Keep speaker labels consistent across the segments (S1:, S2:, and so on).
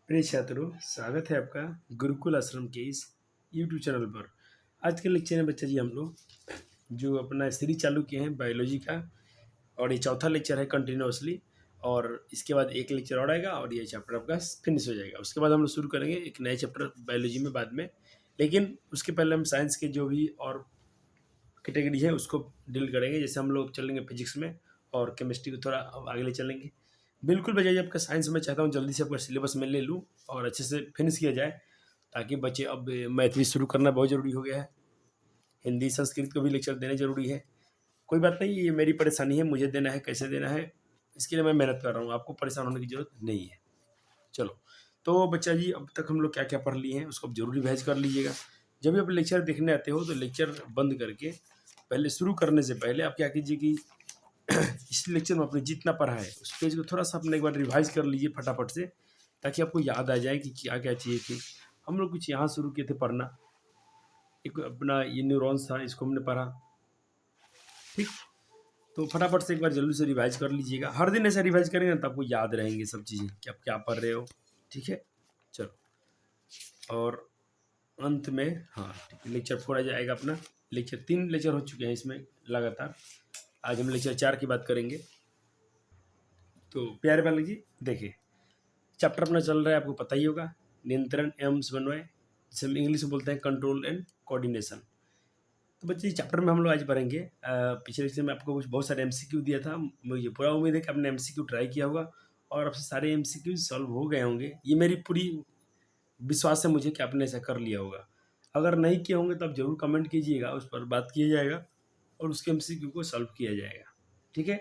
S1: प्रिय छात्रों, स्वागत है आपका गुरुकुल आश्रम के इस यूट्यूब चैनल पर। आज के लेक्चर में बच्चा जी हम लोग जो अपना सीरीज चालू किए हैं बायोलॉजी का, और ये चौथा लेक्चर है कंटिन्यूअसली। और इसके बाद एक लेक्चर और आएगा और ये चैप्टर आपका फिनिश हो जाएगा। उसके बाद हम लोग शुरू करेंगे एक नए चैप्टर बायोलॉजी में बाद में। लेकिन उसके पहले हम साइंस के जो भी और कैटेगरी है उसको डील करेंगे। जैसे हम लोग चलेंगे फिजिक्स में और केमिस्ट्री को थोड़ा आगे ले चलेंगे। बिल्कुल भैया जी, आपका साइंस में चाहता हूँ जल्दी से आपका सिलेबस में ले लूँ और अच्छे से फिनिश किया जाए, ताकि बच्चे अब मैथ भी शुरू करना बहुत ज़रूरी हो गया है। हिंदी संस्कृत को भी लेक्चर देने ज़रूरी है। कोई बात नहीं, ये मेरी परेशानी है, मुझे देना है, कैसे देना है इसके लिए मैं मेहनत कर रहा हूँ। आपको परेशान होने की ज़रूरत नहीं है। चलो, तो बच्चा जी अब तक हम लोग क्या क्या पढ़ लिए हैं उसको अब जरूर रिवाइज कर लीजिएगा। जब भी आप लेक्चर देखने आते हो तो लेक्चर बंद करके पहले शुरू करने से पहले आप क्या कीजिए कि इस लेक्चर में आपने जितना पढ़ा है उस पेज को थोड़ा सा अपने एक बार रिवाइज कर लीजिए फटाफट से, ताकि आपको याद आ जाए कि क्या क्या चीज़ें थी। हम लोग कुछ यहाँ शुरू किए थे पढ़ना, एक अपना ये न्यूरॉन्स था, इसको हमने पढ़ा। ठीक, तो फटाफट से एक बार जल्दी से रिवाइज कर लीजिएगा। हर दिन ऐसा रिवाइज करेंगे ना तो आपको याद रहेंगे सब चीज़ें कि आप क्या पढ़ रहे हो। ठीक है, चलो। और अंत में हाँ ठीक है, लेक्चर 4 आ जाएगा अपना। लेक्चर 3 लेक्चर हो चुके हैं इसमें लगातार। आज हम लेक्चर 4 की बात करेंगे। तो प्यारे बालक जी देखिए, चैप्टर अपना चल रहा है, आपको पता ही होगा, नियंत्रण एवं समन्वय, जिसे हम इंग्लिश में बोलते हैं कंट्रोल एंड कोऑर्डिनेशन। तो बच्चे चैप्टर में हम लोग आज पढ़ेंगे। पिछले लेक्चर में आपको कुछ बहुत सारे एमसीक्यू दिया था। मुझे पूरा उम्मीद है कि आपने एमसीक्यू ट्राई किया होगा और आपसे सारे एमसीक्यू सॉल्व हो गए होंगे। ये मेरी पूरी विश्वास है मुझे कि आपने ऐसा कर लिया होगा। अगर नहीं किए होंगे तो आप ज़रूर कमेंट कीजिएगा, उस पर बात किया जाएगा और उसके एमसीक्यू को सॉल्व किया जाएगा। ठीक है,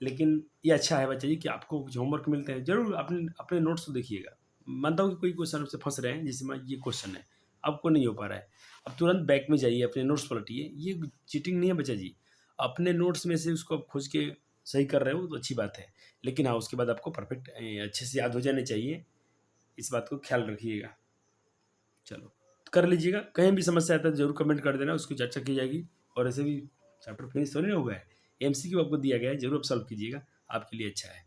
S1: लेकिन ये अच्छा है बच्चा जी कि आपको कुछ होमवर्क मिलते हैं, ज़रूर अपने अपने नोट्स को देखिएगा। मानता हूँ कि कोई क्वेश्चन आपसे फंस रहे हैं, जैसे मैं ये क्वेश्चन है आपको नहीं हो पा रहा है, अब तुरंत बैक में जाइए, अपने नोट्स पलटिए। ये चीटिंग नहीं है बच्चा जी, अपने नोट्स में से उसको आप खोज के सही कर रहे हो तो अच्छी बात है। लेकिन हाँ, उसके बाद आपको परफेक्ट अच्छे से याद हो जाने चाहिए, इस बात को ख्याल रखिएगा। चलो, कर लीजिएगा। कहीं भी समस्या आता है तो जरूर कमेंट कर देना, उसकी चर्चा की जाएगी। और ऐसे भी चैप्टर फिनिश तो नहीं हो गया है, एमसीक्यू आपको दिया गया है, जरूर आप सॉल्व कीजिएगा, आपके लिए अच्छा है।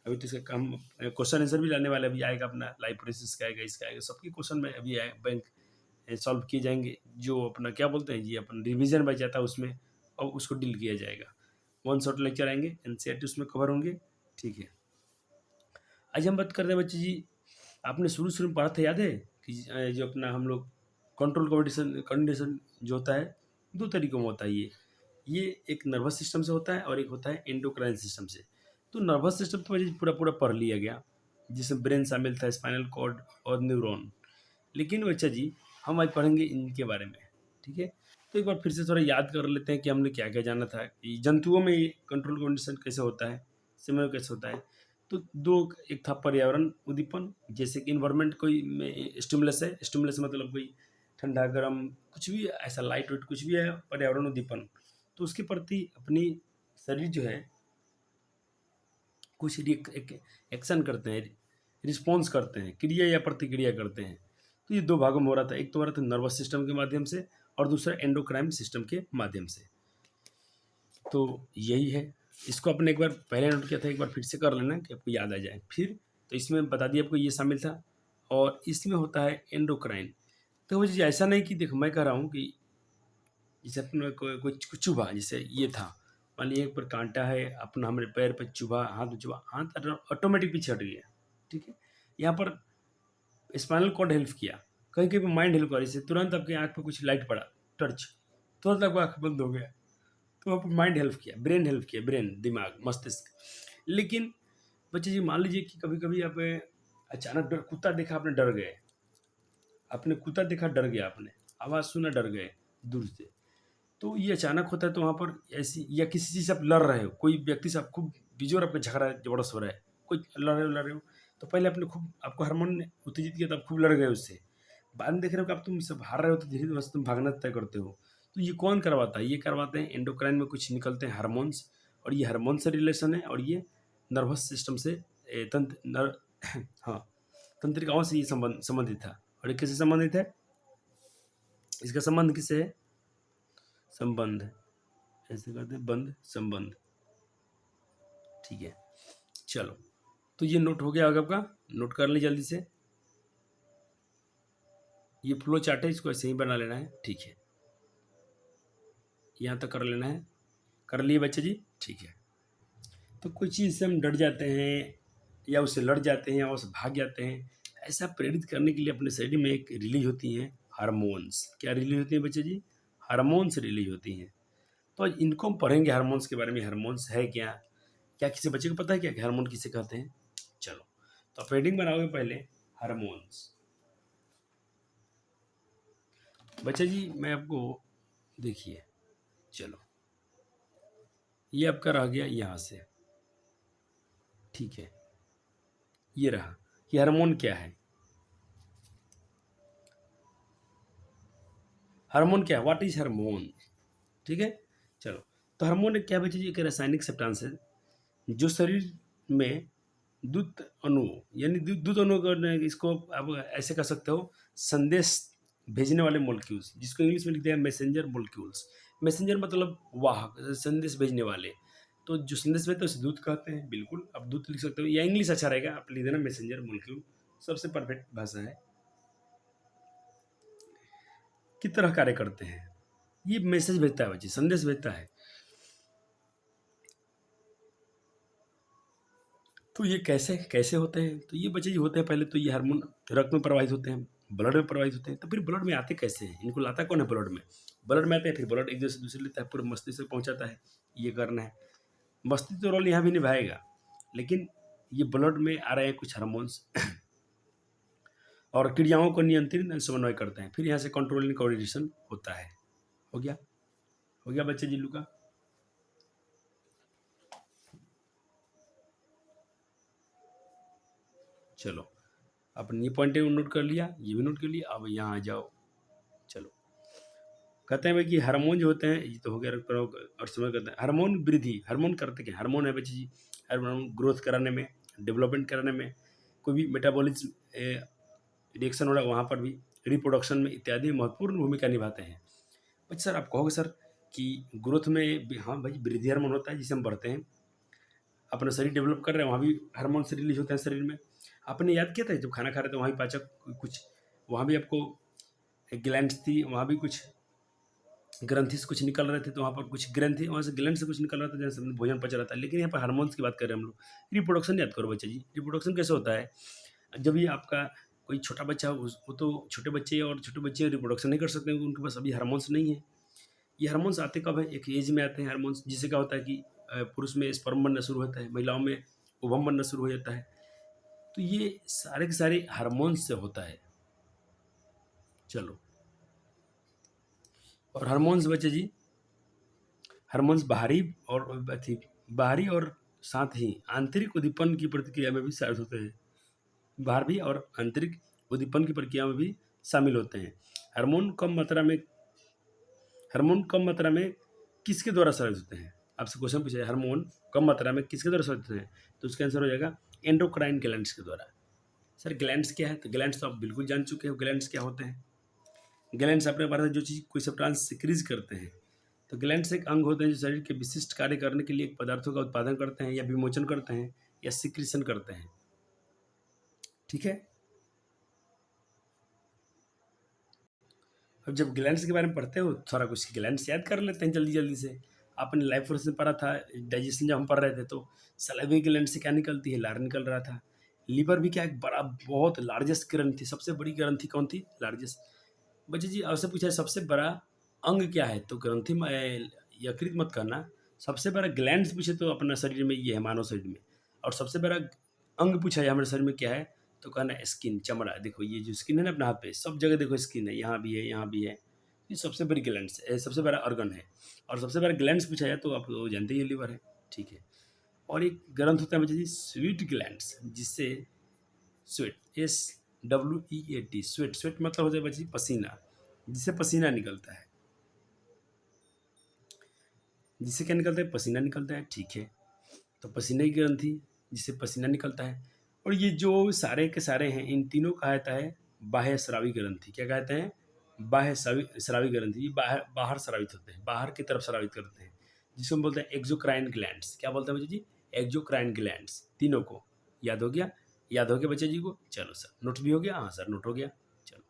S1: अभी तो इसका हम क्वेश्चन आंसर भी लाने वाले, अभी आएगा अपना लाइव प्रोसेस का आएगा, इसका आएगा, सबके क्वेश्चन में अभी आए बैंक सॉल्व किए जाएंगे। जो अपना क्या बोलते हैं जी, अपन रिविजन बच जाता है उसमें, और उसको डील किया जाएगा। वन शॉट लेक्चर आएंगे, एनसीईआरटी उसमें कवर होंगे। ठीक है, आज हम बात करते हैं बच्चे जी, आपने शुरू शुरू में पढ़ा था, याद है कि जो अपना हम लोग कंट्रोल कंडीशन कंडीशन जो होता है, दो तरीकों में होता है ये एक नर्वस सिस्टम से होता है और एक होता है एंडोक्राइन सिस्टम से। तो नर्वस सिस्टम तो मुझे पूरा पूरा पढ़ लिया गया, जिसमें ब्रेन शामिल था, स्पाइनल कॉर्ड और न्यूरॉन। लेकिन बच्चा जी हम आज पढ़ेंगे इनके बारे में। ठीक है, तो एक बार फिर से थोड़ा याद कर लेते हैं कि हमने क्या क्या जाना था, कि जंतुओं में ये कंट्रोल कंडीशन कैसे होता है, समय कैसे होता है। तो दो, एक था पर्यावरण उद्दीपन, जैसे कि इन्वायरमेंट कोई में स्टिमुलस है, स्टिमुलस मतलब कोई ठंडा गर्म कुछ भी ऐसा लाइट वेट कुछ भी है, पर्यावरण उद्दीपन। तो उसके प्रति अपनी शरीर जो है कुछ एक्शन करते हैं, रिस्पॉन्स करते हैं, क्रिया या प्रतिक्रिया करते हैं। तो ये दो भागों में हो रहा था, एक तो हो रहा था नर्वस सिस्टम के माध्यम से और दूसरा एंडोक्राइन सिस्टम के माध्यम से। तो यही है, इसको आपने एक बार पहले नोट किया था, एक बार फिर से कर लेना कि आपको याद आ जाए फिर। तो इसमें बता दिया आपको ये शामिल था, और इसमें होता है एंडोक्राइन। तो वो चीज़ ऐसा नहीं कि देखो मैं कह रहा हूँ कि जैसे अपने कोई चुभा, जैसे ये था, मान लीजिए एक पर कांटा है, अपना हमारे पैर पे चुभा, हाथ में चुभा, हाथ ऑटोमेटिक पीछे हट गया। ठीक है, यहाँ पर स्पाइनल कॉर्ड हेल्प किया, कहीं कहीं माइंड हेल्प करा, जैसे तुरंत आपके आँख पे कुछ लाइट पड़ा, टर्च, तुरंत आपका आँख बंद हो गया। तो आप माइंड हेल्प किया, ब्रेन हेल्प किया, ब्रेन दिमाग मस्तिष्क। लेकिन बच्चे जी मान लीजिए कि कभी कभी आप अचानक डर, कुत्ता देखा आपने डर गए, आपने कुत्ता देखा डर गया, आपने आवाज़ सुना डर गए दूर से। तो ये अचानक होता है, तो वहाँ पर ऐसी, या किसी चीज़ से आप लड़ रहे हो, कोई व्यक्ति से आप खूब बिजोर आपका झगड़ा ज़बरदस्त हो रहा है, कोई लड़ रहे हो, तो पहले आपने खूब, आपको हार्मोन ने उत्तेजित किया तो आप खूब लड़ गए उससे। बाद में देख रहे हो कि अब तुम सब हार रहे हो, तो धीरे धीरे बस तुम भागना तय करते हो। तो ये कौन करवाता है, ये करवाते हैं एंडोक्राइन में कुछ निकलते हैं हार्मोन्स, और ये हार्मोन से रिलेशन है, और ये नर्वस सिस्टम से तंत्र हाँ, तंत्रिकाओं से ये संबंधित था। और ये किससे संबंधित है, इसका संबंध किससे है, संबंध, ऐसे करते हैं बंध संबंध। ठीक है, चलो, तो ये नोट हो गया होगा आपका, नोट कर ली जल्दी से। ये फ्लो चार्ट है, इसको ऐसे ही बना लेना है, ठीक है। यहाँ तक कर लेना है, कर लिए बच्चे जी, ठीक है। तो कुछ चीज़ से हम डर जाते हैं या उससे लड़ जाते हैं या उससे भाग जाते हैं, ऐसा प्रेरित करने के लिए अपने शरीर में एक रिलीज होती हैं हार्मोन्स। क्या रिलीज होती हैं बच्चे जी? हार्मोन्स रिलीज होती हैं। तो आज इनको हम पढ़ेंगे, हार्मोन्स के बारे में। हार्मोन्स है क्या? क्या किसी बच्चे को पता है क्या कि हार्मोन किसे कहते हैं? चलो, तो आप हेडिंग बनाओगे पहले हार्मोन्स। बच्चा जी मैं आपको, देखिए, चलो ये आपका रह गया यहाँ से, ठीक है। ये रहा कि हार्मोन क्या है। हार्मोन क्या है? What is hormone? ठीक है, चलो। तो हार्मोन क्या बच्चे जी? एक रासायनिक सब्सटेंस है जो शरीर में दूध अणु, यानी दूध अणु इसको आप ऐसे कह सकते हो, संदेश भेजने वाले मोलिक्यूल्स, जिसको इंग्लिश में लिखते हैं मैसेंजर मोलिक्यूल्स। मैसेंजर मतलब वाहक, संदेश भेजने वाले। तो जो संदेश भेजते हैं उसे दूध कहते हैं, बिल्कुल। आप दूध लिख सकते हो या इंग्लिश अच्छा रहेगा, आप लिख देना मैसेंजर मोलिक्यूल, सबसे परफेक्ट भाषा है। किस तरह कार्य करते हैं? ये मैसेज भेजता है बच्चे, संदेश भेजता है। तो ये कैसे कैसे होते हैं? तो ये बच्चे जी होते हैं, पहले तो ये हार्मोन रक्त में प्रवाहित होते हैं, ब्लड में प्रवाहित होते हैं। तो फिर ब्लड में आते कैसे हैं? इनको लाता कौन है ब्लड में? ब्लड में आते हैं, फिर ब्लड एक जगह से दूसरे लेता है, पूरे मस्तिष्क तक पहुंचाता है। ये करना है, मस्तिष्क तो रोल यहाँ भी निभाएगा, लेकिन ये ब्लड में आ रहे हैं कुछ हार्मोन्स और क्रियाओं को नियंत्रित समन्वय करते हैं। फिर यहाँ से कंट्रोलिंग कोऑर्डिनेशन होता है। हो गया? हो गया बच्चे जिल्लू का? चलो, अपन ये पॉइंट नोट कर लिया, ये भी नोट कर लिया। अब यहाँ आ जाओ, चलो। कहते हैं भाई कि हार्मोन जो होते हैं, ये तो हो गया रक्त प्रवाह और समय करते हैं। हार्मोन वृद्धि, हार्मोन करते क्या? हार्मोन है बच्चे जी, हार्मोन ग्रोथ कराने में, डेवलपमेंट कराने में, कोई भी मेटाबॉलिज्म रिएक्शन हो रहा है वहाँ पर भी, रिप्रोडक्शन में इत्यादि महत्वपूर्ण भूमिका निभाते हैं। बच्चे सर आप कहोगे सर कि ग्रोथ में हाँ भाई वृद्धि हार्मोन होता है जिसे हम बढ़ते हैं, अपना शरीर डेवलप कर रहे हैं, वहाँ भी हार्मोन से रिलीज होते हैं शरीर में। आपने याद किया था जब खाना खा रहे थे वहाँ भी पाचक कुछ, वहाँ भी आपको ग्लैंड्स थी, वहाँ भी कुछ ग्रंथि से कुछ निकल रहे थे, तो वहाँ पर कुछ ग्रंथि, वहाँ से ग्लैंड से कुछ निकल रहा था, जैसे भोजन पच रहा था। लेकिन यहाँ पर हार्मोन्स की बात कर रहे हैं हम लोग। रिप्रोडक्शन याद करो बच्चे जी, रिप्रोडक्शन कैसे होता है? जब ये आपका कोई छोटा बच्चा हो, वो तो छोटे बच्चे और छोटे बच्चे रिप्रोडक्शन नहीं कर सकते हैं, उनके पास अभी हार्मोन्स नहीं है। ये हार्मोन्स आते कब है? एक एज में आते हैं हार्मोन्स, जिससे क्या होता है कि पुरुष में स्पर्म बनना शुरू होता है, महिलाओं में ओवम बनना शुरू हो जाता है। तो ये सारे के सारे हार्मोन्स से होता है। चलो, और हार्मोन्स बच्चे जी, हार्मोन्स बाहरी और साथ ही आंतरिक उद्दीपन की प्रतिक्रिया में भी शामिल होते हैं। बाहरी और आंतरिक उद्दीपन की प्रक्रिया में भी शामिल होते हैं। हार्मोन कम मात्रा में, हार्मोन कम मात्रा में किसके द्वारा स्रावित होते हैं? आपसे क्वेश्चन पूछा है, हार्मोन कम मात्रा में किसके द्वारा स्रावित होते हैं? तो उसका आंसर हो जाएगा एंडोक्राइन ग्लैंड्स के द्वारा। सर ग्लैंड्स क्या है? तो ग्लैंड्स तो आप बिल्कुल जान चुके हो, ग्लैंड्स क्या होते हैं। ग्लैंड्स अपने बारे में जो चीज़ कोई सब्सटेंस सिक्रीज करते हैं, तो ग्लैंड्स एक अंग होते हैं जो शरीर के विशिष्ट कार्य करने के लिए एक पदार्थों का उत्पादन करते हैं या विमोचन करते हैं या सिक्रीशन करते हैं। ठीक है, अब जब ग्लैंड्स के बारे में पढ़ते हो, थोड़ा कुछ ग्लैंड्स याद कर लेते हैं जल्दी जल्दी से। आपने लाइफ फोर्स में पढ़ा था, डाइजेशन जब हम पढ़ रहे थे तो सलाइवरी ग्लैंड से क्या निकलती है? लार निकल रहा था। लीवर भी क्या एक बड़ा बहुत लार्जेस्ट ग्रंथि, सबसे बड़ी ग्रंथि कौन थी? लार्जेस्ट। बच्चे जी आपसे पूछा है सबसे बड़ा अंग क्या है, तो ग्रंथि में यकृत मत करना। सबसे बड़ा ग्लैंड्स पूछे तो अपना शरीर में ये है, मानव शरीर में। और सबसे बड़ा अंग पूछा है हमारे शरीर में क्या है, तो कहना स्किन, चमड़ा। देखो ये जो स्किन है ना अपने हाथ पे, सब जगह देखो स्किन है, यहाँ भी है, यहाँ भी है। ये सबसे बड़ी ग्लैंड्स है, सबसे बड़ा ऑर्गन है। और सबसे बड़ा ग्लैंड्स पूछा जाए तो आप वो जानते ही हैं, लीवर है। ठीक है, और एक ग्रंथ होता है बच्चे जी स्वीट ग्लैंड्स, जिससे स्वेट, SWEAT, स्वेट, स्वेट मतलब होता है बच्चे पसीना, जिससे पसीना निकलता है। जिससे क्या निकलता है? पसीना निकलता है। ठीक है, तो पसीने की ग्रंथि जिससे पसीना निकलता है। और ये जो सारे के सारे हैं, इन तीनों कहा जाता है बाह्य स्रावी ग्रंथि। क्या कहते हैं? बाह्य स्रावी ग्रंथि। ये बाहर बाहर स्रावित होते हैं, बाहर की तरफ स्रावित करते हैं, जिसको हम बोलते हैं एक्सोक्राइन ग्लैंड्स। क्या बोलते हैं बच्चे जी? Exocrine glands. तीनों को याद हो गया? याद हो गया बच्चे जी को? चलो सर, नोट भी हो गया? हाँ सर, नोट हो गया। चलो,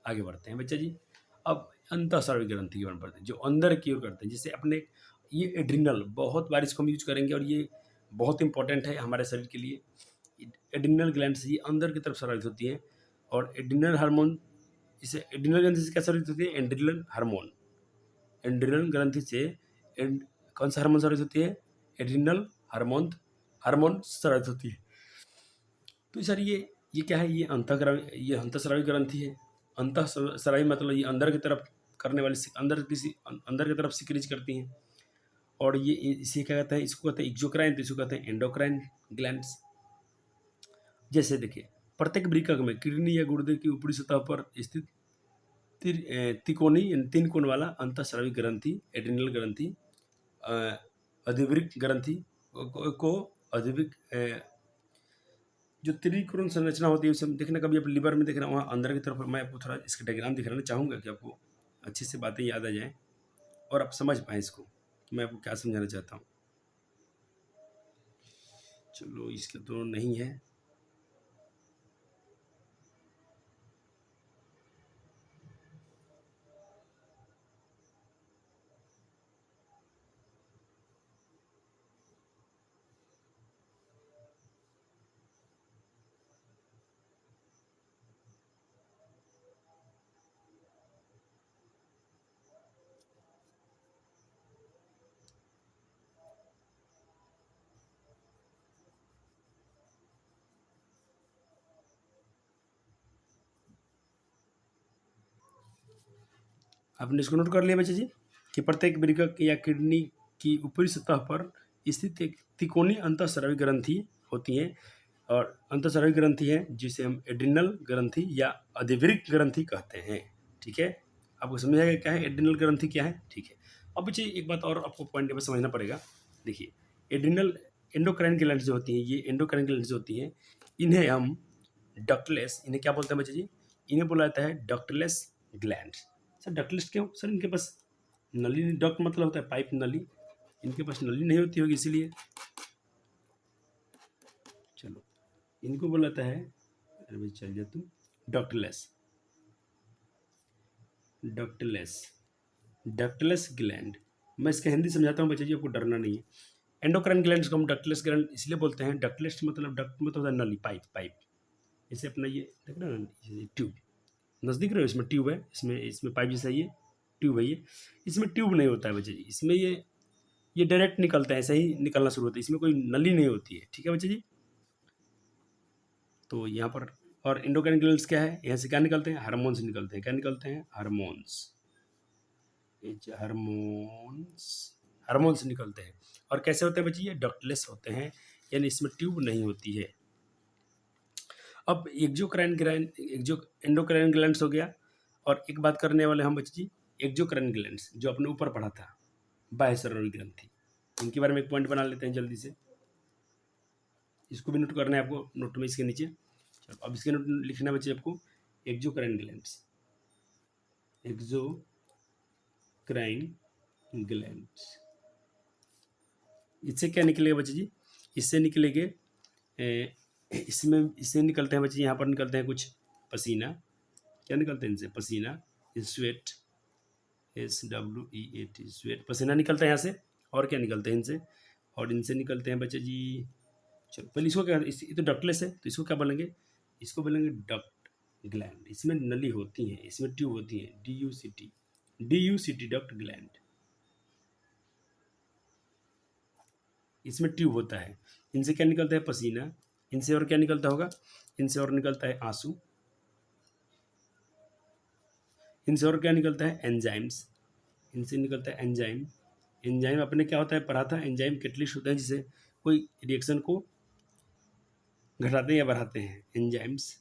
S1: आगे बढ़ते हैं बच्चा जी। अब अंतःस्रावी ग्रंथि की ओर बढ़ते हैं, जो अंदर की ओर करते हैं, जिसे अपने ये एड्रिनल, बहुत बार इसको हम यूज करेंगे और ये बहुत इंपॉर्टेंट है हमारे शरीर के लिए। एड्रिनल ग्लैंड ये अंदर की तरफ स्रावित होती है और एड्रिनल हार्मोन, इसे एड्रिनल ग्रंथि से क्या स्रावित होती है? Adrenal hormone. एड्रिनल ग्रंथि से कौन सा हार्मोन स्रावित होती है? एड्रिनल हार्मोन स्रावित होती है। तो सर ये क्या है? ये अंतःस्रावी ग्रंथि है। अंतःस्रावी मतलब ये अंदर की तरफ करने वाली, अंदर की तरफ सिक्रीज करती हैं। और ये इसे क्या कहते हैं? इसको कहते हैं एक्सोक्राइन, तो इसको कहते हैं एंडोक्राइन ग्लैंड्स। जैसे देखिए, प्रत्येक वृक्क में किडनी या गुर्दे की ऊपरी सतह पर स्थित तिकोनी यानी 3 कोण वाला अंतःस्रावी ग्रंथि, एड्रिनल ग्रंथि, अधिवृक्क ग्रंथि को अधिवृक्क, जो त्रिकोण संरचना होती है उसे देखना, कभी आप लिवर में देखना, वहाँ अंदर की तरफ मैं आपको थोड़ा इसका डायग्राम दिखाना चाहूँगा कि आपको अच्छे से बातें याद आ जाएँ और आप समझ पाएँ इसको कि मैं आपको क्या समझाना चाहता हूँ। चलो, इसका तो नहीं है। आपने इसको नोट कर लिया बच्चे जी कि प्रत्येक वृक्क या किडनी की ऊपरी सतह पर स्थित एक तिकोनी अंतःस्रावी ग्रंथि होती है, और अंतःस्रावी ग्रंथि है जिसे हम एड्रिनल ग्रंथि या अधिवृक्क ग्रंथि कहते हैं। ठीक है, आपको समझ आएगा क्या है एड्रिनल ग्रंथि क्या है? ठीक है। अब बच्चे एक बात और आपको पॉइंट में समझना पड़ेगा। देखिए, एड्रिनल एंडोक्राइन ग्लैंड्स जो होती हैं, ये एंडोक्राइन ग्लैंड्स जो होती हैं, इन्हें हम डक्टलेस, इन्हें क्या बोलते हैं बच्चे जी? इन्हें बोला जाता है डक्टलेस ग्लैंड्स। सर डक्टलेस क्यों? सर इनके पास नली, डक्ट मतलब होता है पाइप, नली, इनके पास नली नहीं होती होगी इसीलिए। चलो, इनको बोला जाता है, अरे भाई चल जा तुम, डक्टलेस, डक्टलेस डक्टलेस ग्लैंड। मैं इसका हिंदी समझाता हूँ बच्चे जी, आपको डरना नहीं है। एंडोक्राइन ग्लैंड्स को हम डक्टलेस ग्लैंड इसलिए बोलते हैं, डक्टलेस मतलब डक्ट मतलब होता है नली, पाइप, जैसे अपना ये देख रहे हो ना, ट्यूब, नज़दीक रहो, इसमें ट्यूब है, इसमें पाइप जैसा ये ट्यूब है, ये इसमें ट्यूब नहीं होता है बच्चे जी, इसमें ये डायरेक्ट निकलता है, ऐसे ही निकलना शुरू होता है, इसमें कोई नली नहीं होती है। ठीक है बच्चे जी। तो यहाँ पर, और एंडोक्राइन ग्लैंड्स क्या है? यहाँ से क्या निकलते हैं? हार्मोन्स निकलते हैं। क्या निकलते हैं? हार्मोन्स निकलते हैं। और कैसे होते हैं बच्चे? ये डक्टलेस होते हैं, यानी इसमें ट्यूब नहीं होती है। अब एंडोक्राइन ग्लैंड्स हो गया, और एक बात करने वाले हम बच्चे जी, एक्सोक्राइन ग्लैंड्स जो अपने ऊपर पढ़ा था, बाह्यस्रावी ग्रंथि, इनके बारे में एक पॉइंट बना लेते हैं जल्दी से। इसको भी नोट करना है आपको, नोट में इसके नीचे। चलो, अब इसके नोट लिखना बच्चे आपको, एक्सोक्राइन ग्लैंड्स। इससे क्या निकलेगा बच्चे जी? इससे निकलेंगे, इससे निकलते हैं बच्चे, यहाँ पर निकलते हैं कुछ पसीना। क्या निकलते हैं इनसे? पसीना, स्वेट, SWEAT, स्वेट, पसीना निकलता है यहाँ से। और क्या निकलते हैं इनसे? और इनसे निकलते हैं बच्चे जी, चलो पहले इसको क्या, ये तो डक्टलेस है, तो इसको क्या बोलेंगे? इसको बोलेंगे डक्ट ग्लैंड। इसमें नली होती है, इसमें ट्यूब होती है, DUCT डक्ट ग्लैंड, इसमें ट्यूब होता है। इनसे क्या निकलता है? पसीना। इनसे और क्या निकलता होगा? इनसे और निकलता है आंसू। इनसे और क्या निकलता है? एंजाइम्स। इनसे निकलता है एंजाइम। एंजाइम अपने क्या होता है? पढ़ा था, एंजाइम कैटलिस्ट होता है जिसे कोई रिएक्शन को घटाते हैं या बढ़ाते हैं, एंजाइम्स।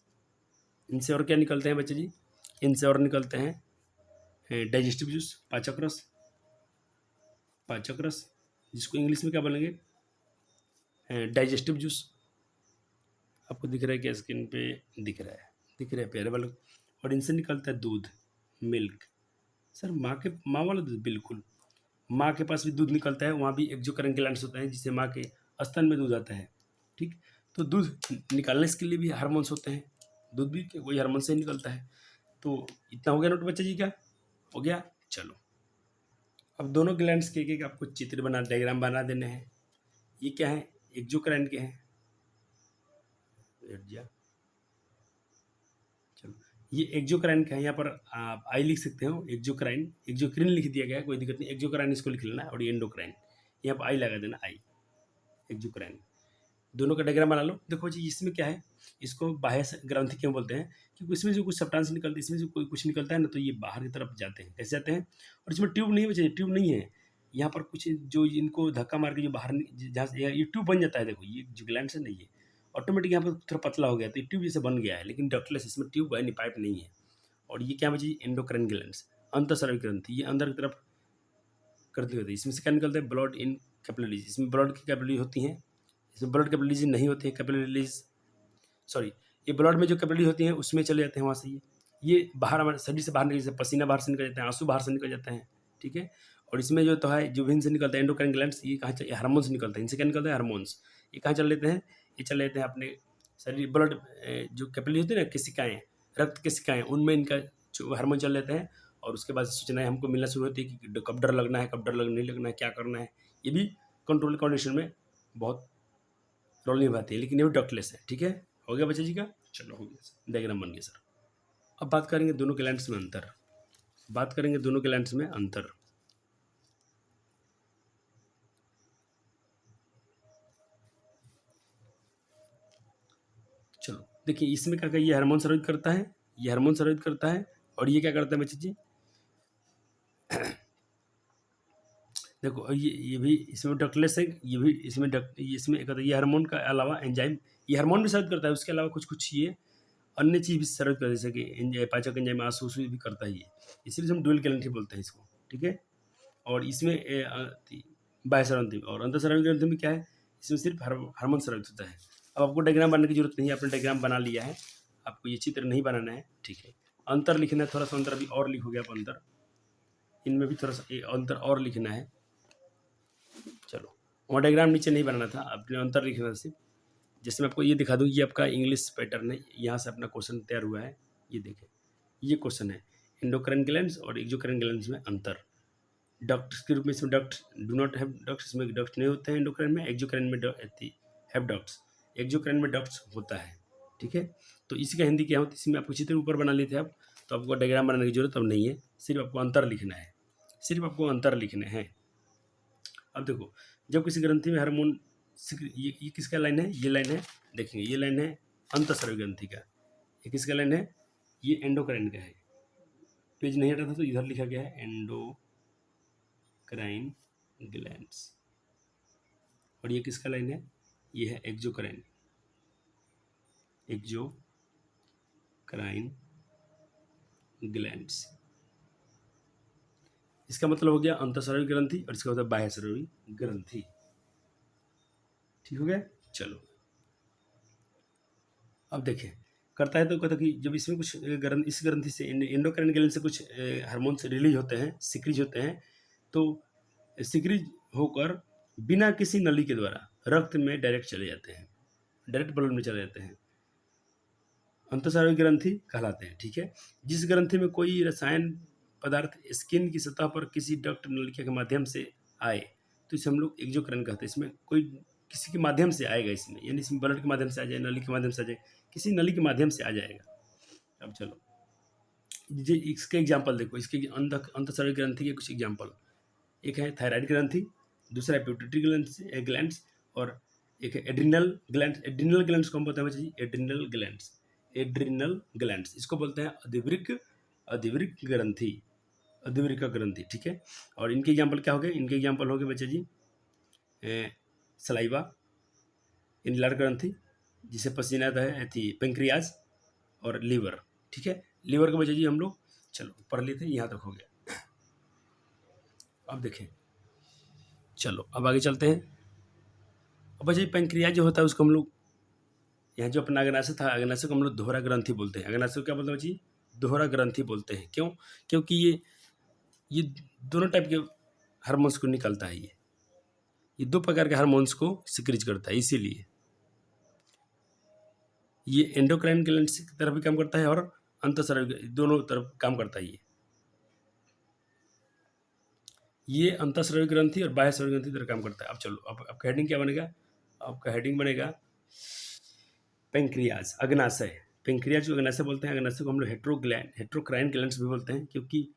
S1: इनसे और क्या निकलते हैं बच्चे जी? इनसे और निकलते हैं डाइजेस्टिव जूस, पाचक रस, जिसको इंग्लिश में क्या बोलेंगे? Digestive juice. आपको दिख रहा है क्या? स्क्रीन पे दिख रहा है प्यारे वालों। और इनसे निकलता है दूध, मिल्क। सर माँ वाला दूध, बिल्कुल, माँ के पास भी दूध निकलता है, वहाँ भी एक्सोक्राइन ग्लैंड्स होते हैं जिससे माँ के स्तन में दूध आता है। ठीक, तो दूध निकालने के लिए भी हार्मोन्स होते हैं, दूध भी वही हार्मोन से निकलता है। तो इतना हो गया नोट बच्चा जी का, हो गया। चलो अब दोनों ग्लैंड्स के एक आपको चित्र बना, डायग्राम बना देने हैं। ये क्या है, एक्सोक्राइन के हैं। चलो ये एक्सोक्राइन का है, यहाँ पर आप आई लिख सकते हो, एक्सोक्राइन, एक्सोक्रिन लिख दिया गया है, कोई दिक्कत नहीं, एक्सोक्राइन इसको लिख लेना है, और ये एंडोक्राइन, यहाँ पर आई लगा देना, आई, एक्सोक्राइन। दोनों का डायग्राम बना लो। देखो जी इसमें क्या है, इसको बाह्य ग्रंथि क्यों बोलते हैं, क्योंकि इसमें जो कुछ सब्सटेंस निकलते हैं, इसमें जो कोई कुछ निकलता है ना, तो ये बाहर की तरफ जाते हैं। कैसे जाते हैं, और इसमें ट्यूब नहीं है, ट्यूब नहीं है यहाँ पर, कुछ जो इनको धक्का मार के जो बाहर जहाँ से ये ट्यूब बन जाता है। देखो ये जो ग्लैंड से नहीं है, ऑटोमेटिक यहाँ पर थोड़ा पतला हो गया, तो ये ट्यूब जैसे बन गया है, लेकिन डक्टलेस, इसमें ट्यूब है नहीं, पाइप नहीं है। और ये क्या बची, एंडोक्राइन ग्लैंड्स, अंतःस्रावी ग्रंथि, ये अंदर की तरफ करती होती है। इसमें से क्या निकलता है, ब्लड इन कैपिलरीज, इसमें ब्लड की कैपिलरी होती हैं, इसमें ब्लड कैपिलरीज नहीं होती है, कैपिलरीज सॉरी, ये ब्लड में जो कैपिलरी होती है उसमें चले जाते हैं वहाँ से, ये बाहर हमारे शरीर से बाहर निकल जाते हैं, पसीना बाहर से निकल जाता है, आंसू बाहर से निकल जाते हैं, ठीक है। और इसमें जो तो है जो विन से निकलता है एंडोक्राइन ग्लैंड्स, ये कहाँ चल, हार्मोन्स निकलते हैं, इनसे क्या निकलता है, हार्मोन्स। ये कहाँ चल लेते हैं, ये चले जाते हैं अपने शरीर, ब्लड जो कैपिलरी होती है ना, केशिकाएँ, रक्त केशिकाएँ, उनमें इनका जो हार्मोन चल लेते हैं। और उसके बाद सूचनाएं हमको मिलना शुरू होती है कि कब डर लगना है, कब डर नहीं लगना है, क्या करना है। ये भी कंट्रोल कंडीशन में बहुत रोल निभाती है, लेकिन ये भी डॉक्टलेस है, ठीक है। हो गया बच्चा जी का, चलो हो गया, डायग्राम बन गया सर। अब बात करेंगे दोनों ग्लैंड्स में अंतर, बात करेंगे दोनों ग्लैंड्स में अंतर। चलो देखिए इसमें क्या ये हार्मोन स्रावित करता है, ये हार्मोन स्रावित करता है, और ये क्या करता है बच्चे जी, देखो ये भी इसमें डक्टलेस है, ये भी इसमें इसमें ये हार्मोन का अलावा एंजाइम, ये हार्मोन भी स्रावित करता है, उसके अलावा कुछ कुछ ये अन्य चीज़ भी स्रावित करता है, जैसे कि पाचक एंजाइम, आंसू भी करता है ये, इसीलिए हम डुअल ग्लैंड बोलते हैं इसको, ठीक है। और इसमें बाह्य स्रावित और अंतःस्रावी ग्रंथि में क्या है, इसमें सिर्फ हार्मोन स्रावित होता है। अब आपको डायग्राम बनाने की जरूरत नहीं है, आपने डायग्राम बना लिया है, आपको ये चित्र नहीं बनाना है, ठीक है। अंतर लिखना है, थोड़ा सा अंतर अभी और लिखोगे आप, अंतर इनमें भी थोड़ा सा अंतर और लिखना है। चलो वहाँ डायग्राम नीचे नहीं बनाना था, आपने अंतर लिखना था सिर्फ। जैसे मैं आपको ये दिखा दूँ, ये आपका इंग्लिश पैटर्न है, यहाँ से अपना क्वेश्चन तैयार हुआ है, ये देखें, ये क्वेश्चन है एंडोक्राइन ग्लैंड्स और एक्सोक्राइन ग्लैंड्स में अंतर। डक्ट्स के रूप में इसमें duct do not have ducts, इसमें डक्ट नहीं होते हैं एंडोक्राइन में, एक्सोक्राइन में हैव डक्ट्स, एक्सोक्राइन में डक्ट्स होता है, ठीक है। तो इसी का हिंदी क्या होती है, इसमें आपको चित्र ऊपर बना लिए थे आप, तो आपको डायग्राम बनाने की जरूरत अब नहीं है, सिर्फ आपको अंतर लिखना है, सिर्फ आपको अंतर लिखने हैं। अब देखो जब किसी ग्रंथि में हार्मोन, ये किसका लाइन है, ये लाइन है, देखेंगे ये लाइन है अंतःस्रावी ग्रंथि का, ये किसका लाइन है, ये एंडोक्राइन का है, पेज नहीं हटा था तो इधर लिखा गया है एंडोक्राइन ग्लैंड्स। और ये किसका लाइन है, ये है एक्सोक्राइन, एक्सोक्राइन ग्लैंड्स। इसका मतलब हो गया अंतःस्रावी ग्रंथि, और इसका होता है बाह्यस्रावी ग्रंथि, ठीक हो गया। चलो अब देखें, करता है तो कहता कि जब इसमें कुछ इस ग्रंथि से एंडोक्राइन ग्लैंड से कुछ हार्मोन्स रिलीज होते हैं, सिक्रीज होते हैं, तो सिक्रीज होकर बिना किसी नली के द्वारा रक्त में डायरेक्ट चले जाते हैं, डायरेक्ट ब्लड में चले जाते हैं, अंतःस्रावी ग्रंथि कहलाते हैं, ठीक है। जिस ग्रंथि में कोई रसायन पदार्थ स्किन की सतह पर किसी डक्ट नलिका के माध्यम से आए तो इसे हम लोग एक्सोक्राइन कहते हैं। इसमें कोई किसी के माध्यम से आएगा, इसमें यानी इसमें ब्लड के माध्यम से आ जाए, नली के माध्यम से आ जाए, किसी नली के माध्यम से आ जाएगा। अब चलो ये इसके एग्जाम्पल देखो, इसके अंतःस्रावी ग्रंथि के कुछ एग्जाम्पल, एक है थायराइड ग्रंथि, दूसरा है पिट्यूटरी ग्लैंड्स, और एक है एड्रिनल ग्लैंड्स। एड्रिनल ग्लैंड्स को हम बोलते हैं जी एड्रिनल ग्लैंड्स, एड्रिनल ग्लैंड्स इसको बोलते हैं अधिवृक्क ग्रंथि, अधिवृक्क ग्रंथि, ठीक है। और इनके एग्जाम्पल क्या हो गए, इनके एग्जाम्पल हो गए बच्चे जी सलाइवा, इनलर ग्रंथि जिसे पसीना आता है, थी पेंक्रियाज, और लीवर, ठीक है। लीवर के बच्चे जी हम लोग चलो पढ़ लेते हैं, यहाँ तक हो गया। अब देखें, चलो अब आगे चलते हैं। अब बच्चे पेंक्रियाज जो होता है उसको हम लोग, यहाँ जो अपना अग्नाशय था, अग्नाशय को हम लोग दोहरा ग्रंथि बोलते हैं। अग्नाशय को क्या बोलते हैं जी, दोहरा ग्रंथि बोलते हैं। क्यों, क्योंकि ये दोनों टाइप के हार्मोन्स को निकलता है, ये दो प्रकार के हार्मोन्स को सिक्रीज करता है, इसीलिए ये एंडोक्राइन ग्लैंड्स की तरफ भी काम करता है और अंतःस्रावी दोनों तरफ काम करता है ये अंतःस्रावी ग्रंथि और बाह्य स्रावी ग्रंथि तरह काम करता है। अब चलो, अब आपका हेडिंग क्या बनेगा? आपका हेडिंग बनेगा पेंक्रियाज, अग्नाशय। पेंक्रियाज को अग्नाशय बोलते हैं। अग्नाशय को हम लोग हेट्रोक्राइन ग्लैंड्स भी बोलते हैं, क्योंकि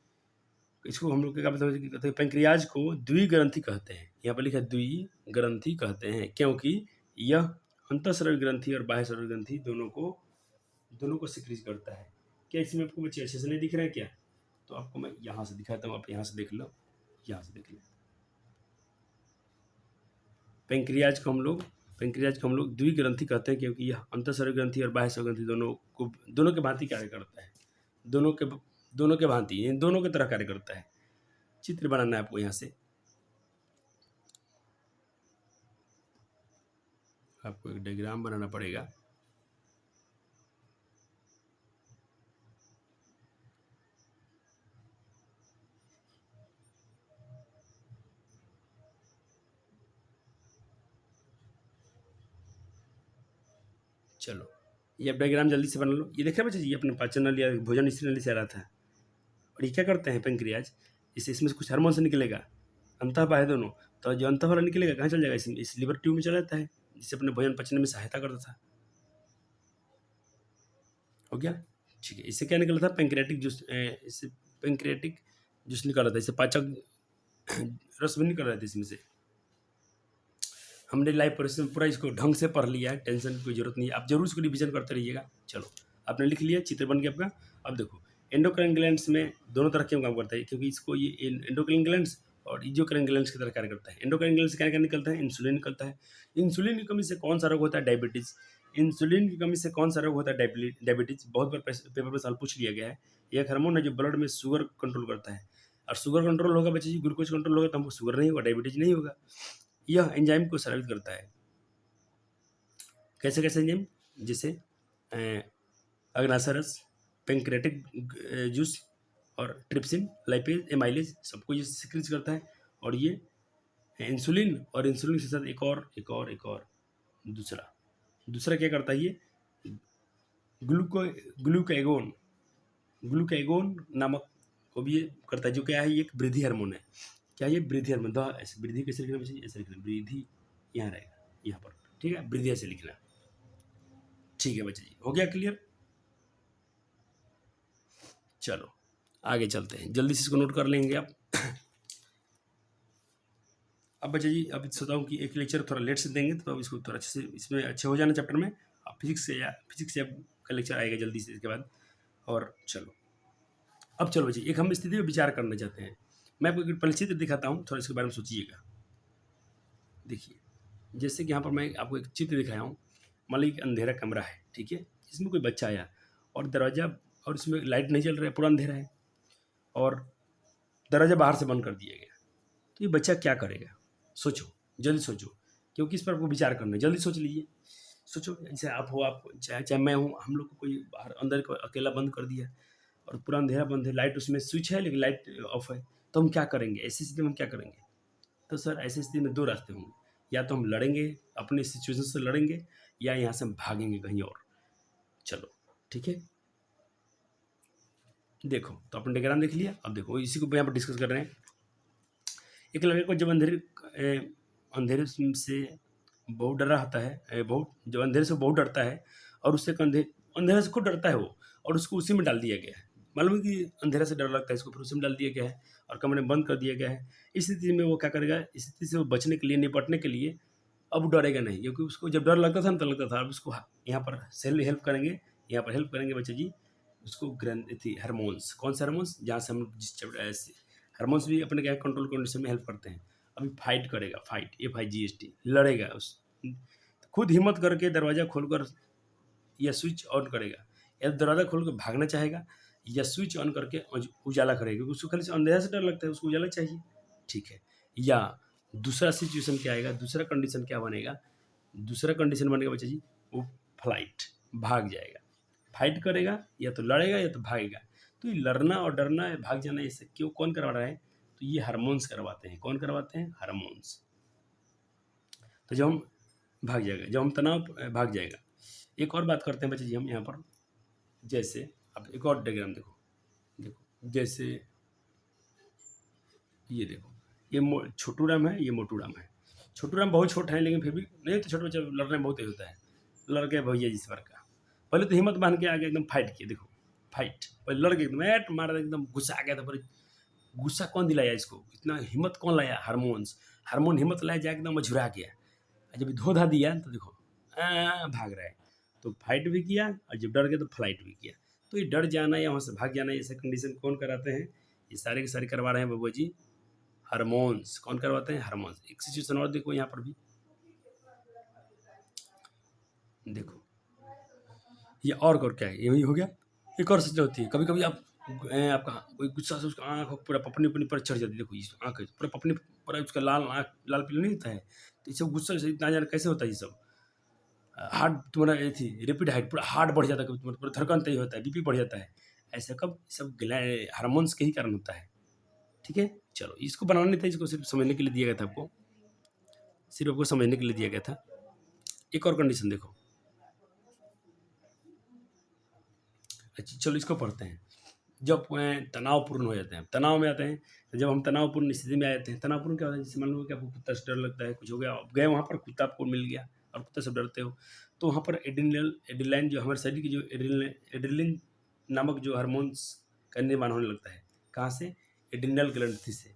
S1: इसको हम लोग क्या कहते हैं? पेंक्रियाज को द्विग्रंथि कहते हैं। यहाँ पर लिखा है द्विग्रंथि कहते हैं, क्योंकि यह अंतःस्रावी ग्रंथि और बाह्य स्रावी ग्रंथि दोनों को सिक्रीज करता है। क्या इसमें आपको बच्चे अच्छे से नहीं दिख रहे हैं क्या? तो आपको मैं यहाँ से दिखाता हूँ, आप यहाँ से देख लो, यहाँ से देख लो। पेंक्रियाज को हम लोग द्विग्रंथि कहते हैं, क्योंकि यह अंतःस्रावी ग्रंथि और बाह्य स्रावी ग्रंथि दोनों के भांति कार्य करता है। दोनों के भांति, इन दोनों की तरह कार्य करता है। चित्र बनाना है आपको। यहाँ से आपको एक डायग्राम बनाना पड़ेगा। चलो, ये अब डायग्राम जल्दी से बना लो। ये देखा बच्चे, ये अपने पाचन नली या भोजन स्त्री नली से आ रहा था। और ये क्या करते हैं पेंक्रियाज? इसमें से कुछ हार्मोन से निकलेगा, अंतः बाह्य दोनों। तो जो अंतः वाला निकलेगा कहाँ चल जाएगा? इस लिवर ट्यूब में चला जाता है, जिससे अपने भोजन पचने में सहायता करता था। हो गया? ठीक है। इससे क्या निकला था? Pancreatic juice. इससे पेंक्रियाटिक जूस निकल रहा था, इससे पाचक रस भी निकल रहा था इसमें से। हमने लाइव परिश्रम पूरा इसको ढंग से पढ़ लिया है, टेंशन की कोई जरूरत नहीं है। आप जरूर इसको रिविजन करते रहिएगा। चलो, आपने लिख लिया, चित्र बन गया आपका। अब देखो, एंडोक्राइन ग्लैंड्स में दोनों तरह क्यों काम करता है? क्योंकि इसको ये एंडोक्राइन ग्लैंड्स और इजियोक्राइन ग्लैंड्स की तरह कार्य करता है। एंडोक्राइन ग्लैंड से क्या क्या निकलता है? इंसुलिन निकलता है। इंसुलिन की कमी से कौन सा रोग होता है? डायबिटीज। इंसुलिन की कमी से कौन सा रोग होता है? डायबिटीज। बहुत बार पेपर में सवाल पूछ लिया गया है। एक हार्मोन है जो ब्लड में शुगर कंट्रोल करता है, और शुगर कंट्रोल होगा बच्चे जी, ग्लूकोज कंट्रोल होगा तो हमको शुगर नहीं होगा, डायबिटीज नहीं होगा। यह एंजाइम को स्रावित करता है। कैसे कैसे एंजाइम? जैसे अग्नाशय, पेंक्रेटिक जूस और ट्रिप्सिन, लाइपेज, एमाइलेज, सबको ये सिक्रीज करता है। और ये इंसुलिन, और इंसुलिन के साथ एक और दूसरा क्या करता है? ये ग्लूकागोन नामक को भी ये करता है, जो क्या है? ये एक वृद्धि हार्मोन है। क्या ये वृद्धि हार्मोन? ऐसे वृद्धि कैसे लिखना चाहिए? ऐसे लिखना, वृद्धि यहाँ रहेगा, यहाँ पर। ठीक है, वृद्धि ऐसे लिखना। ठीक है बच्चे जी, हो गया क्लियर? चलो आगे चलते हैं, जल्दी से इसको नोट कर लेंगे आप। अब बच्चे जी, अब सोचता हूँ कि एक लेक्चर थोड़ा लेट से देंगे, तो अब इसको थोड़ा अच्छे से इसमें अच्छे हो जाना चैप्टर में। अब फिजिक्स से का लेक्चर आएगा जल्दी से इसके बाद। और चलो, अब चलो बच्चे, एक हम स्थिति में विचार करना चाहते हैं। मैं आपको एक परिचित्र दिखाता हूँ, थोड़ा इसके बारे में सोचिएगा। देखिए, जैसे कि यहाँ पर मैं आपको एक चित्र दिखाया हूँ। मान लीजिए अंधेरा कमरा है, ठीक है, इसमें कोई बच्चा आया और दरवाज़ा, और इसमें लाइट नहीं चल रहा है, पूरा अंधेरा है, और दरवाज़ा बाहर से बंद कर दिया गया। तो ये बच्चा क्या करेगा? सोचो, जल्दी सोचो, क्योंकि इस पर आपको विचार करना है। जल्दी सोच लीजिए, सोचो। जैसे आप हो, आप चाहे मैं हूँ, हम लोग को कोई बाहर अंदर को अकेला बंद कर दिया और पूरा अंधेरा बंद है, लाइट उसमें स्विच है लेकिन लाइट ऑफ है, तो हम क्या करेंगे? ऐसी स्थिति में हम क्या करेंगे? तो सर, ऐसी स्थिति में दो रास्ते होंगे। या तो हम लड़ेंगे, अपनी सिचुएशन से लड़ेंगे, या यहाँ से हम भागेंगे कहीं और। चलो ठीक है, देखो, तो अपने डायग्राम देख लिया। अब देखो, इसी को यहाँ पर डिस्कस कर रहे हैं। एक लड़के को जब अंधेरे से बहुत डरा होता है, जब अंधेरे से बहुत डरता है, और उससे अंधेरे से खुद डरता है वो, और उसको उसी में डाल दिया गया है। मालूम है कि अंधेरा से डर लगता है इसको, फिर उसी में डाल दिया गया है और कमरे में बंद कर दिया गया है। इस स्थिति में वो क्या करेगा? इस स्थिति से वो बचने के लिए, निपटने के लिए अब डरेगा नहीं, क्योंकि उसको जब डर लगता था ना, तो लगता था। अब उसको यहाँ पर हेल्प करेंगे, यहाँ पर हेल्प करेंगे बच्चे जी उसको। हार्मोन्स, कौन से हार्मोन्स? जहाँ से हम जिस हार्मोन्स भी अपने क्या कंट्रोल कंडीशन में हेल्प करते हैं। अभी फाइट करेगा, फाइट, FIGHT, लड़ेगा। उस खुद हिम्मत करके दरवाज़ा खोलकर या स्विच ऑन करेगा, या दरवाज़ा खोल कर भागना चाहेगा, या स्विच ऑन करके उजाला करेगा, क्योंकि उसको खाली से अंधेरा से डर लगता है, उसको उजाला चाहिए। ठीक है, या दूसरा सिचुएशन क्या आएगा? दूसरा कंडीशन क्या बनेगा? दूसरा कंडीशन बनेगा बच्चा जी, वो फ्लाइट, भाग जाएगा। फाइट करेगा, या तो लड़ेगा या तो भागेगा। तो ये लड़ना और डरना है, भाग जाना, इससे क्यों, कौन करवा रहा है? तो ये हार्मोन्स करवाते हैं। कौन करवाते हैं? हार्मोन्स। तो जब हम भाग जाएगा, जब हम तनाव भाग जाएगा। एक और बात करते हैं बच्चे जी हम यहाँ पर, जैसे अब एक और डायग्राम देखो, देखो जैसे ये देखो, ये छोटू राम है, ये मोटू राम है। छोटू राम बहुत छोटा है लेकिन फिर भी नहीं, तो छोटे बच्चे लड़ने में बहुत तेज होता है, लड़ गए भैया जिस पर का। पहले तो हिम्मत बांध के आगे एकदम फाइट किए, देखो फाइट, पहले लड़ के एकदम ऐट मारा, एकदम गुस्सा आ गया था। पर गुस्सा कौन दिलाया इसको, इतना हिम्मत कौन लाया, हारमोन हिम्मत लाया जाए, एकदम मझुरा गया। जब धोधा दिया तो देखो भाग रहा है। तो फाइट भी किया और जब डर गया तो फ्लाइट भी किया। तो ये डर जाना या वहाँ से भाग जाना, ऐसे कंडीशन कौन कराते हैं, ये सारे के सारे करवा रहे हैं बाबू जी, हार्मोन्स। कौन करवाते हैं, हार्मोन्स। एक सिचुएशन और देखो यहाँ पर भी, देखो ये और क्या है, यही हो गया। एक और सिचुएशन होती है, कभी कभी आप आपका कोई गुस्सा से उसका आँख पूरा पपनी अपनी पर चढ़ जाती है। देखो इस आँख पूरा पपनी, पूरा उसका लाल आँख लाल पीला नहीं होता है। तो ये सब गुस्सा से इतना जाना कैसे होता है, ये सब हार्ट तुम्हारा ये थी रेपिड हाइट, पूरा हार्ट बढ़ जाता है, कभी तुम्हारा पूरा धड़कन तेज होता है, बीपी बढ़ जाता है। ऐसा कब, सब हार्मोन्स के ही कारण होता है। ठीक है, चलो इसको बनाना नहीं था, इसको सिर्फ समझने के लिए दिया गया था आपको, सिर्फ आपको समझने के लिए दिया गया था। एक और कंडीशन देखो, अच्छा चलो इसको पढ़ते हैं। जब तनावपूर्ण हो जाते हैं, तनाव में आते हैं, तो जब हम तनावपूर्ण स्थिति में आ जाते हैं, तनावपूर्ण क्या होता है, जैसे मान लो कि आपको कुत्ता से डर लगता है, कुछ हो गया, आप गए वहाँ पर, कुत्ता आपको मिल गया और कुत्ते से डरते हो, तो वहाँ पर एड्रेनलिन जो हमारे शरीर की जो एड्रेनलिन नामक जो हार्मोन्स का निर्माण होने लगता है। कहाँ से, एड्रिनल ग्रंथि से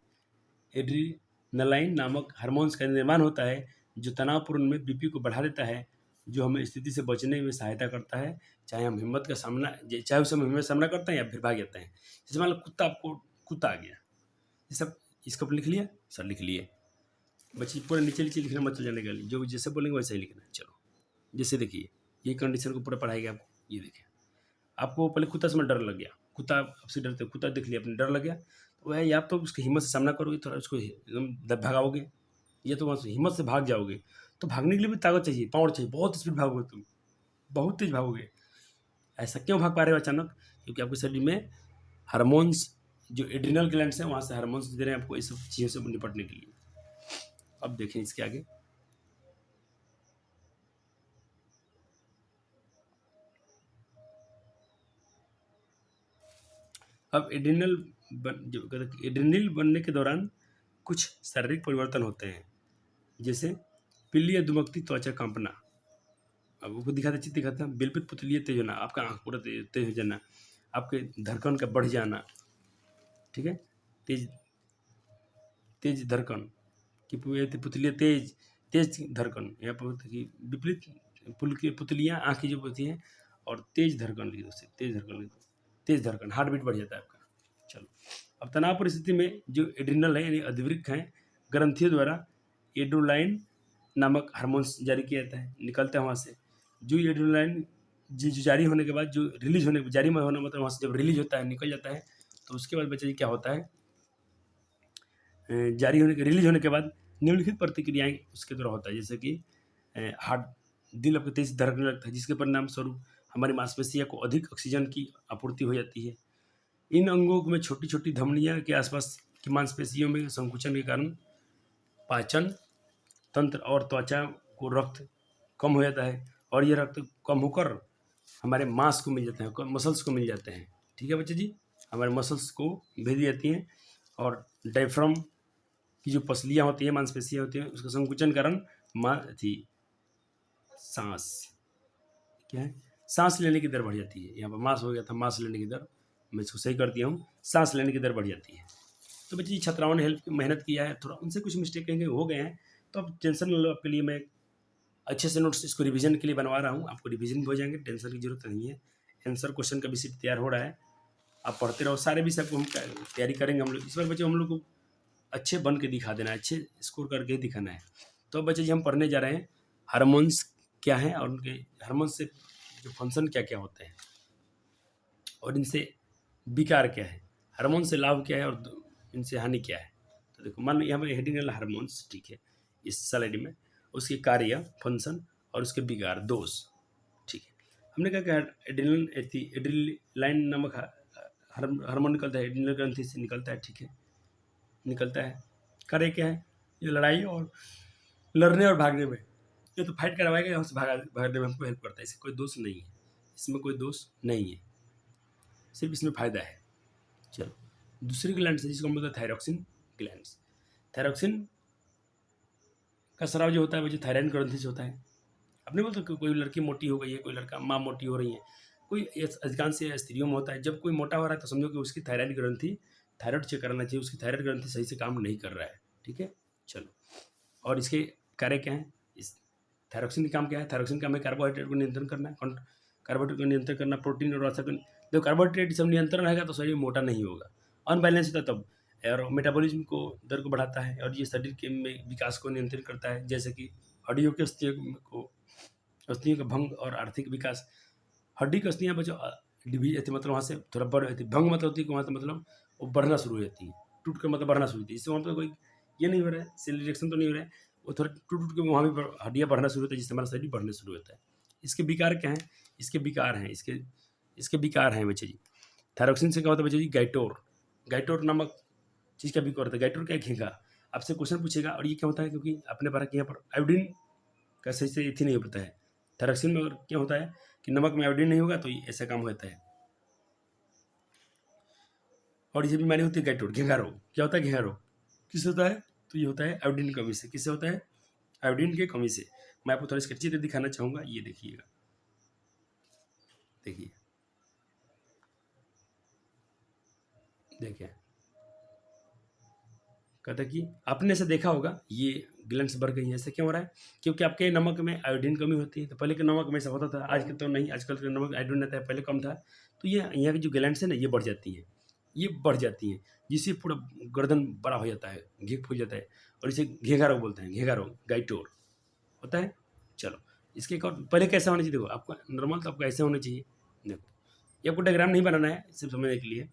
S1: एड्रीनलाइन नामक हार्मोन्स का निर्माण होता है, जो तनावपूर्ण में बीपी को बढ़ा देता है, जो हमें स्थिति से बचने में सहायता करता है, चाहे हम हिम्मत का सामना, चाहे उस समय हिम्मत सामना करते हैं या फिर भाग जाते हैं। जैसे मान लो कुत्ता, आपको कुत्ता आ गया, ये सब इसको लिख लिया सर, लिख लिए बच्चे, पूरा नीचे नीचे लिखना मत चल जाने के लिए, जो जैसे बोलेंगे वैसे ही लिखना है। चलो जैसे देखिए, ये कंडीशन को पूरा पढ़ाएगा आपको। ये देखिए, आपको पहले कुत्ता से डर लग गया, कुत्ता आपसे डरते, कुत्ता देख लिया अपने डर लग गया, तो वह या तो उसकी हिम्मत से सामना करोगे, थोड़ा उसको एकदम भगाओगे, या तो वहाँ से हिम्मत से भाग जाओगे। तो भागने के लिए भी ताकत चाहिए, पावर चाहिए, बहुत स्पीड भागोगे तुम, बहुत तेज भागोगे। ऐसा क्यों भाग पा रहे हो अचानक, क्योंकि आपके शरीर में हार्मोन्स, जो एड्रिनल ग्लैंड्स हैं, वहाँ से हार्मोन्स दे रहे हैं आपको इस सब चीज़ों से निपटने के लिए। अब देखें इसके आगे, अब एड्रिनल बनने के दौरान कुछ शारीरिक परिवर्तन होते हैं, जैसे पीली या दुमकती त्वचा कांपना, अब वो दिखाता, चित्त दिखाता, बिलपित पुतलियाँ तेज होना, आपका आँख पूरा तेज हो जाना, आपके धड़कन का बढ़ जाना, ठीक है, तेज तेज धड़कन की पुतलियाँ तेज तेज धड़कन, यहाँ पर होता है कि विपरीत पुतलियाँ आँखें जो होती हैं, और तेज धड़कन लिखी दोस्तों, तेज धड़कन, हार्ट बीट बढ़ जाता है आपका। चलो, अब तनाव परिस्थिति में जो एड्रिनल है यानी अधिवृक्क हैं, ग्रंथियों द्वारा एड्रोलाइन नामक हार्मोन्स जारी किया जाता है, निकलता है वहाँ से। जो एड्रोलाइन जो जारी होने के बाद, जो रिलीज होने, जारी में होना मतलब वहाँ से जब रिलीज होता है, निकल जाता है, तो उसके बाद बच्चे क्या होता है, जारी होने के, रिलीज होने के बाद निम्नलिखित प्रतिक्रियाएं उसके द्वारा होता है, जैसे कि हार्ट, दिल आपका तेज धड़कने लगता है, जिसके परिणाम स्वरूप हमारी मांसपेशियों को अधिक ऑक्सीजन की आपूर्ति हो जाती है। इन अंगों में छोटी छोटी धमनियों के आसपास की मांसपेशियों में संकुचन के कारण पाचन तंत्र और त्वचा को रक्त कम हो जाता है, और ये रक्त कम होकर हमारे मांस को मिल जाते हैं, मसल्स को मिल जाते हैं। ठीक है बच्चे जी, हमारे मसल्स को भेज जाती हैं, और डायफ्राम की जो पसलियाँ होती हैं, मांसपेशियाँ होती हैं, उसका संकुचन कारण सांस, क्या है, सांस लेने की दर बढ़ जाती है। यहाँ पर मांस हो गया था, मांस लेने की दर, मैं इसको सही कर दिया हूँ, सांस लेने की दर बढ़ जाती है। तो बच्चे छात्राओं ने मेहनत किया है, थोड़ा उनसे कुछ मिस्टेक कहीं हो गए हैं, तो अब टेंशन न लो, आपके लिए मैं अच्छे से नोट्स इसको रिवीजन के लिए बनवा रहा हूँ, आपको रिवीजन भी हो जाएंगे, टेंशन की जरूरत नहीं है। आंसर क्वेश्चन का भी सीट तैयार हो रहा है, आप पढ़ते रहो, सारे विषय को हम तैयारी करेंगे हम लोग। इस बार बच्चे हम लोग को अच्छे बन के दिखा देना है, अच्छे स्कोर करके ही दिखाना है। तो बच्चे जी हम पढ़ने जा रहे हैं हार्मोन्स क्या हैं, और उनके हार्मोन्स से जो फंक्शन क्या क्या होते हैं, और इनसे विकार क्या है, हार्मोन से लाभ क्या है और इनसे हानि क्या है। तो देखो मान लो यहाँ पर हेडिंग हार्मोन्स, ठीक है, इस स्लाइड में उसके कार्य, फंक्शन और उसके विकार, दोष, ठीक है। हमने कहा कि एड्रेनलाइन नामक हार्मोन निकलता है, एड्रेनल ग्रंथि से निकलता है, ठीक है, निकलता है। कार्य क्या है, ये लड़ाई और लड़ने और भागने में, ये तो फाइट करवाएगा, यहाँ से भागने में हमको हेल्प करता है, इससे कोई दोष नहीं है, इसमें कोई दोष नहीं है। सिर्फ इसमें फ़ायदा है। चलो, दूसरी ग्लैंड है जिसको हम बोलते हैं थायरॉक्सिन ग्लैंड। थायरॉक्सिन का स्राव जो होता है वो जो थायराइड ग्रंथि से होता है। अपने बोलते कि कोई लड़की मोटी हो गई है, कोई लड़का माँ मोटी हो रही है, कोई अधिकांश स्त्रियों में होता है। जब कोई मोटा हो रहा है तो समझो कि उसकी थायराइड ग्रंथि, थायराइड चेक कराना चाहिए, उसकी थायराइड ग्रंथि सही से काम नहीं कर रहा है। ठीक है, चलो, और इसके कार्य क्या है? इस थायरॉक्सिन का काम क्या है? थायरॉक्सिन का काम है कार्बोहाइड्रेट को नियंत्रण करना, कार्बोहाइड्रेट को नियंत्रण करना, प्रोटीन और वसा को। जब कार्बोहाइड्रेट सब नियंत्रण रहेगा तो शरीर मोटा नहीं होगा। अनबैलेंस होता है तब, और मेटाबॉलिज्म को दर को बढ़ाता है, और ये शरीर के में विकास को नियंत्रित करता है, जैसे कि हड्डियों के अस्थियों का भंग और आर्थिक विकास। हड्डी की अस्थियाँ बचो मतलब वहाँ से थोड़ा भंग मतलब होती है कि वहाँ से मतलब वो बढ़ना शुरू हो जाती है, टूट कर मतलब बढ़ना शुरू होती है। इससे वहाँ पर कोई ये नहीं हो रहा है, सेल रिएक्शन तो नहीं हो रहा है, वो थोड़ा टूट टूट के वहाँ भी हड्डियाँ बढ़ना शुरू होता है, जिससे हमारा शरीर बढ़ने शुरू होता है। इसके विकार क्या हैं? इसके विकार हैं, इसके विकार हैं बच्चे जी। थायरॉक्सिन से क्या होता है बच्चे जी? गाइटोर नामक चीज़ का विकार होता है। गाइटोर क्या है? घेंघा। आपसे क्वेश्चन पूछेगा, और ये क्या होता है? क्योंकि आपने पढ़ा कि यहाँ पर आयोडीन का सही से इथी नहीं होता है। थायरॉक्सिन में अगर क्या होता है कि नमक में आयोडीन नहीं होगा तो ये ऐसा काम होता है। और ये बीमारी होती है गाइटोर, घेंघा रोग। क्या होता है घेंघा रोग? किससे होता है? तो ये होता है आयोडीन की कमी से। किससे होता है? आयोडीन की कमी से। मैं आपको थोड़ा इसका चित्र दिखाना चाहूँगा, ये देखिएगा, देखिए देखिए, कहता है कि आपने ऐसा देखा होगा ये ग्लैंड्स बढ़ गई हैं। ऐसा क्यों हो रहा है? क्योंकि आपके नमक में आयोडीन कमी होती है। तो पहले के नमक में ऐसा होता था, आजकल तो नहीं, आजकल के नमक आयोडीन रहता है, पहले कम था। तो ये यहाँ की जो ग्लैंड्स है ना, ये बढ़ जाती हैं, ये बढ़ जाती हैं, जिससे पूरा गर्दन बड़ा हो जाता है, घेंघ फूल जाता है, और इसे घेंघा रोग बोलते हैं। घेंघा रोग, गाइटोर होता है। चलो, इसके एक और पहले कैसा होना चाहिए? देखो, आपका नॉर्मल तो आपका ऐसे होना चाहिए। देखो, ये आपको डायग्राम नहीं बनाना है, सिर्फ समझने के लिए।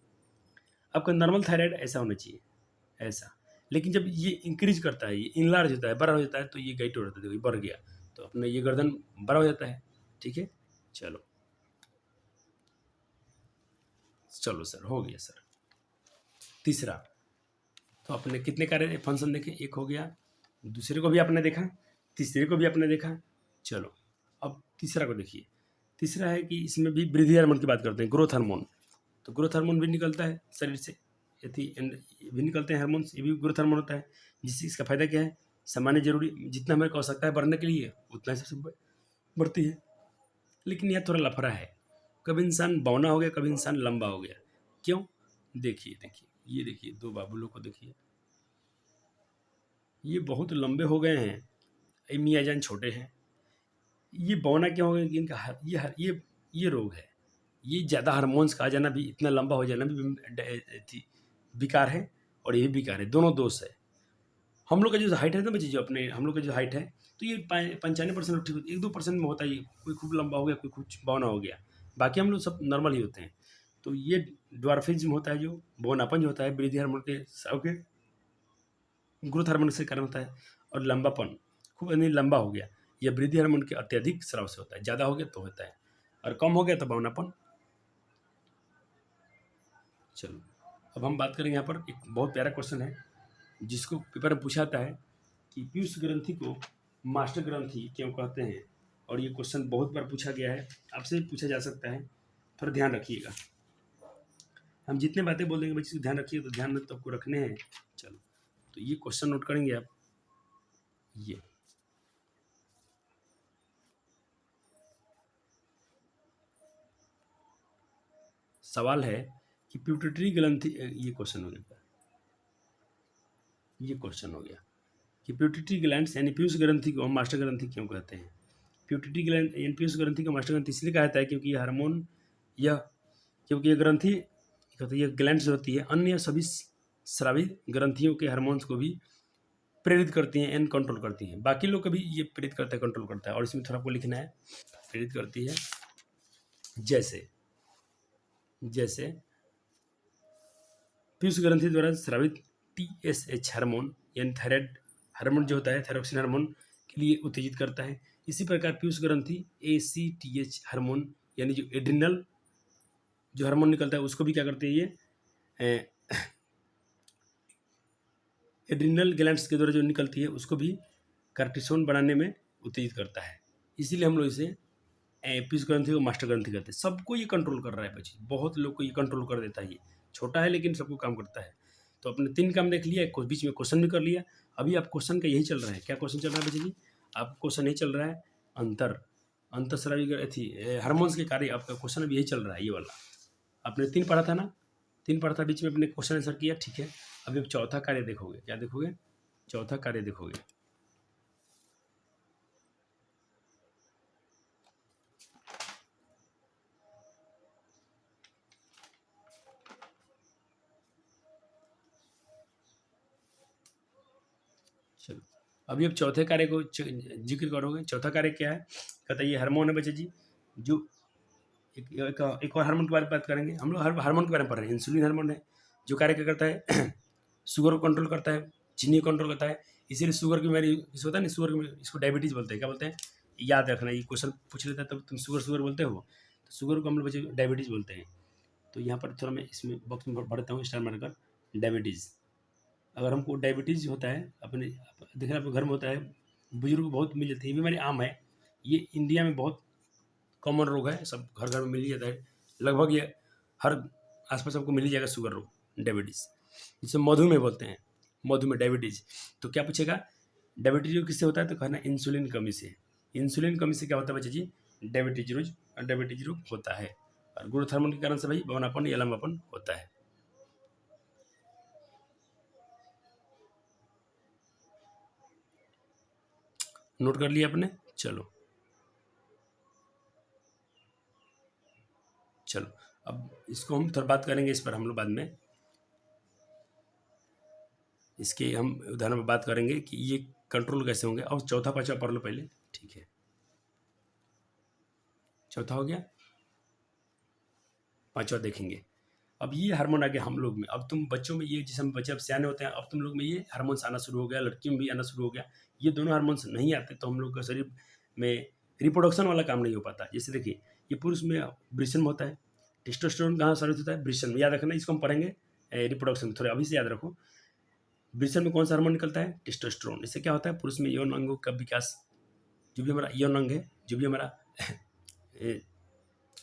S1: आपका नॉर्मल थायराइड ऐसा होना चाहिए, ऐसा। लेकिन जब ये इंक्रीज करता है, ये इनलार्ज होता है, बड़ा हो जाता है, तो ये गाइट हो जाता है। देखो, ये बढ़ गया तो अपना ये गर्दन बड़ा हो जाता है। ठीक है, चलो चलो सर, हो गया सर। तीसरा, तो आपने कितने कार्य फंक्शन देखे? एक हो गया, दूसरे को भी आपने देखा, तीसरे को भी आपने देखा। चलो, अब तीसरा को देखिए। तीसरा है कि इसमें भी वृद्धि हार्मोन की बात करते हैं, ग्रोथ हार्मोन। तो ग्रोथ हार्मोन भी निकलता है शरीर से, यदि भी निकलते हैं हार्मोन्स, ये भी ग्रोथ हार्मोन होता है। जिससे इसका फायदा क्या है? सामान्य जरूरी जितना हमें आवश्यकता है बढ़ने के लिए, उतना ही सबसे बढ़ती है। लेकिन यह थोड़ा लफड़ा है, कभी इंसान बौना हो गया, कभी इंसान लंबा हो गया। क्यों? देखिए देखिए, ये देखिए, दो बाबुलों को देखिए, ये बहुत लंबे हो गए हैं, मियाजान छोटे हैं। ये बौना क्यों हो गया? कि इनका ये रोग है। ये ज़्यादा हार्मोन्स का आ जाना भी, इतना लंबा हो जाना भी विकार है, और ये भी विकार है, दोनों दोष है। हम लोग का जो हाइट है ना बच्चे, जो अपने हम लोग का जो हाइट है, तो ये 95% ठीक होती है, 1-2% में होता है, ये कोई खूब लंबा हो गया, कोई कुछ बौना हो गया, बाकी हम लोग सब नॉर्मल ही होते हैं। तो ये ड्वार्फिज्म होता है, जो बौनापन जो होता है, वृद्धि हार्मोन के स्राव के, ग्रोथ हार्मोन से कारण होता है। और लंबापन, खूब यानी लंबा हो गया, यह वृद्धि हार्मोन के अत्यधिक स्राव से होता है। ज़्यादा हो गया तो होता है, और कम हो गया तो बौनापन। चलो, अब हम बात करेंगे यहाँ पर एक बहुत प्यारा क्वेश्चन है, जिसको पेपर में पूछा जाता है कि पीयूष ग्रंथि को मास्टर ग्रंथि क्यों कहते हैं। और ये क्वेश्चन बहुत बार पूछा गया है, आपसे भी पूछा जा सकता है, थोड़ा ध्यान रखिएगा। हम जितने बातें बोल देंगे बच्चे, ध्यान रखिए, तो ध्यान में तो आपको रखने हैं। चलो, तो ये क्वेश्चन नोट करेंगे आप। ये सवाल है कि प्यूटरी ग्रंथि, ये क्वेश्चन हो गया, ये क्वेश्चन हो गया कि प्यूटरी ग्लैंड्स यानी पीयूष ग्रंथि को हम मास्टर ग्रंथि क्यों कहते हैं। प्यूटरी ग्लैंड यानी पीयूष ग्रंथि को मास्टर ग्रंथि इसलिए कहा जाता है क्योंकि ये हार्मोन, यह क्योंकि ये ग्रंथि, ये ग्लैंड्स होती है, अन्य सभी स्रावी ग्रंथियों के हार्मोन्स को भी प्रेरित करती हैं एंड कंट्रोल करती हैं। बाकी लोग को भी ये प्रेरित करता है, कंट्रोल करता है। और इसमें थोड़ा आपको लिखना है, प्रेरित करती है, जैसे जैसे पीयूष ग्रंथि द्वारा स्रावित TSH हार्मोन यानी थायराइड हार्मोन जो होता है, थायरोक्सिन हार्मोन के लिए उत्तेजित करता है। इसी प्रकार पीयूष ग्रंथि ACTH हार्मोन यानी जो एड्रिनल जो हार्मोन निकलता है, उसको भी क्या करती है, ये एड्रिनल ग्लैंड्स के द्वारा जो निकलती है, उसको भी कार्टिसोन बनाने में उत्तेजित करता है। इसीलिए हम लोग इसे एपिस ग्रंथि को मास्टर ग्रंथि कहते हैं। सबको ये कंट्रोल कर रहा है बच्चे, बहुत लोग को ये कंट्रोल कर देता है। ये छोटा है लेकिन सबको काम करता है। तो अपने 3 काम देख लिया, बीच में क्वेश्चन भी कर लिया। अभी आप क्वेश्चन का यही चल रहा है। क्या क्वेश्चन चल रहा है बच्चे जी? आप क्वेश्चन यही चल रहा है, अंतःस्रावी थी हार्मोन्स के कार्य। आपका क्वेश्चन अभी यही चल रहा है, ये वाला। आपने 3 पढ़ा था ना, 3 पढ़ा था, बीच में अपने क्वेश्चन आंसर किया, ठीक है। अभी आप चौथा कार्य देखोगे। क्या देखोगे? चौथा कार्य देखोगे। चलो, अभी अब चौथे कार्य को जिक्र करोगे। चौथा कार्य क्या है? कहता है ये हार्मोन है बच्चे जी, जो एक और हार्मोन के बारे में बात करेंगे। हम लोग हार्मोन के बारे में पढ़ रहे हैं। इंसुलिन हार्मोन है जो कार्य क्या करता है शुगर को कंट्रोल करता है, चीनी को कंट्रोल करता है। इसीलिए शुगर की बीमारी इसको होता है ना, शुगर की, इसको डायबिटीज़ बोलते हैं। क्या बोलते हैं? याद रखना, ये क्वेश्चन पूछ लेता है तब तुम शुगर बोलते हो, तो शुगर को हम लोग बच्चे डायबिटीज़ बोलते हैं। तो यहाँ पर थोड़ा मैं इसमें बॉक्स में भरता हूँ स्टार मारकर, डायबिटीज़। अगर हमको डायबिटीज़ होता है, अपने देखना अपने घर में होता है, बुजुर्ग को बहुत मिल जाती है। ये बीमारी आम है, ये इंडिया में बहुत कॉमन रोग है, सब घर घर में मिल ही जाता है लगभग। ये हर आसपास सबको मिल ही जाएगा शुगर रोग, डायबिटीज़, जिसे मधुमेह बोलते हैं, मधुमेह डायबिटीज़। तो क्या पूछेगा? डायबिटीज किससे होता है? तो कहना इंसुलिन कमी से। इंसुलिन कमी से क्या होता है बच्चे जी? डायबिटीज रोग होता है। और ग्रोथ हार्मोन के कारण से भाई बवनापन या लंबापन होता है। नोट कर लिया आपने? चलो चलो, अब इसको हम थोड़ा बात करेंगे, इस पर हम लोग बाद में इसके हम उदाहरण में बात करेंगे कि ये कंट्रोल कैसे होंगे। और चौथा पांचवा पढ़ लो पहले, ठीक है। चौथा हो गया, पांचवा देखेंगे। अब ये हार्मोन आ गया हम लोग में। अब तुम बच्चों में ये, जिस हम बच्चे अब सियाने होते हैं, अब तुम लोग में ये हार्मोन्स आना शुरू हो गया, लड़कियों में भी आना शुरू हो गया। ये दोनों हार्मोन्स नहीं आते तो हम लोग का शरीर में रिप्रोडक्शन वाला काम नहीं हो पाता। जैसे देखिए, ये पुरुष में वृषण में होता है, टेस्टोस्टेरोन कहाँ शरीर होता है? वृषण में। याद रखना, इसको हम पढ़ेंगे रिप्रोडक्शन, थोड़े अभी से याद रखो। वृषण में कौन सा हार्मोन निकलता है? टेस्टोस्टेरोन। इससे क्या होता है? पुरुष में यौन अंगों का विकास, जो भी हमारा यौन अंग है, जो भी हमारा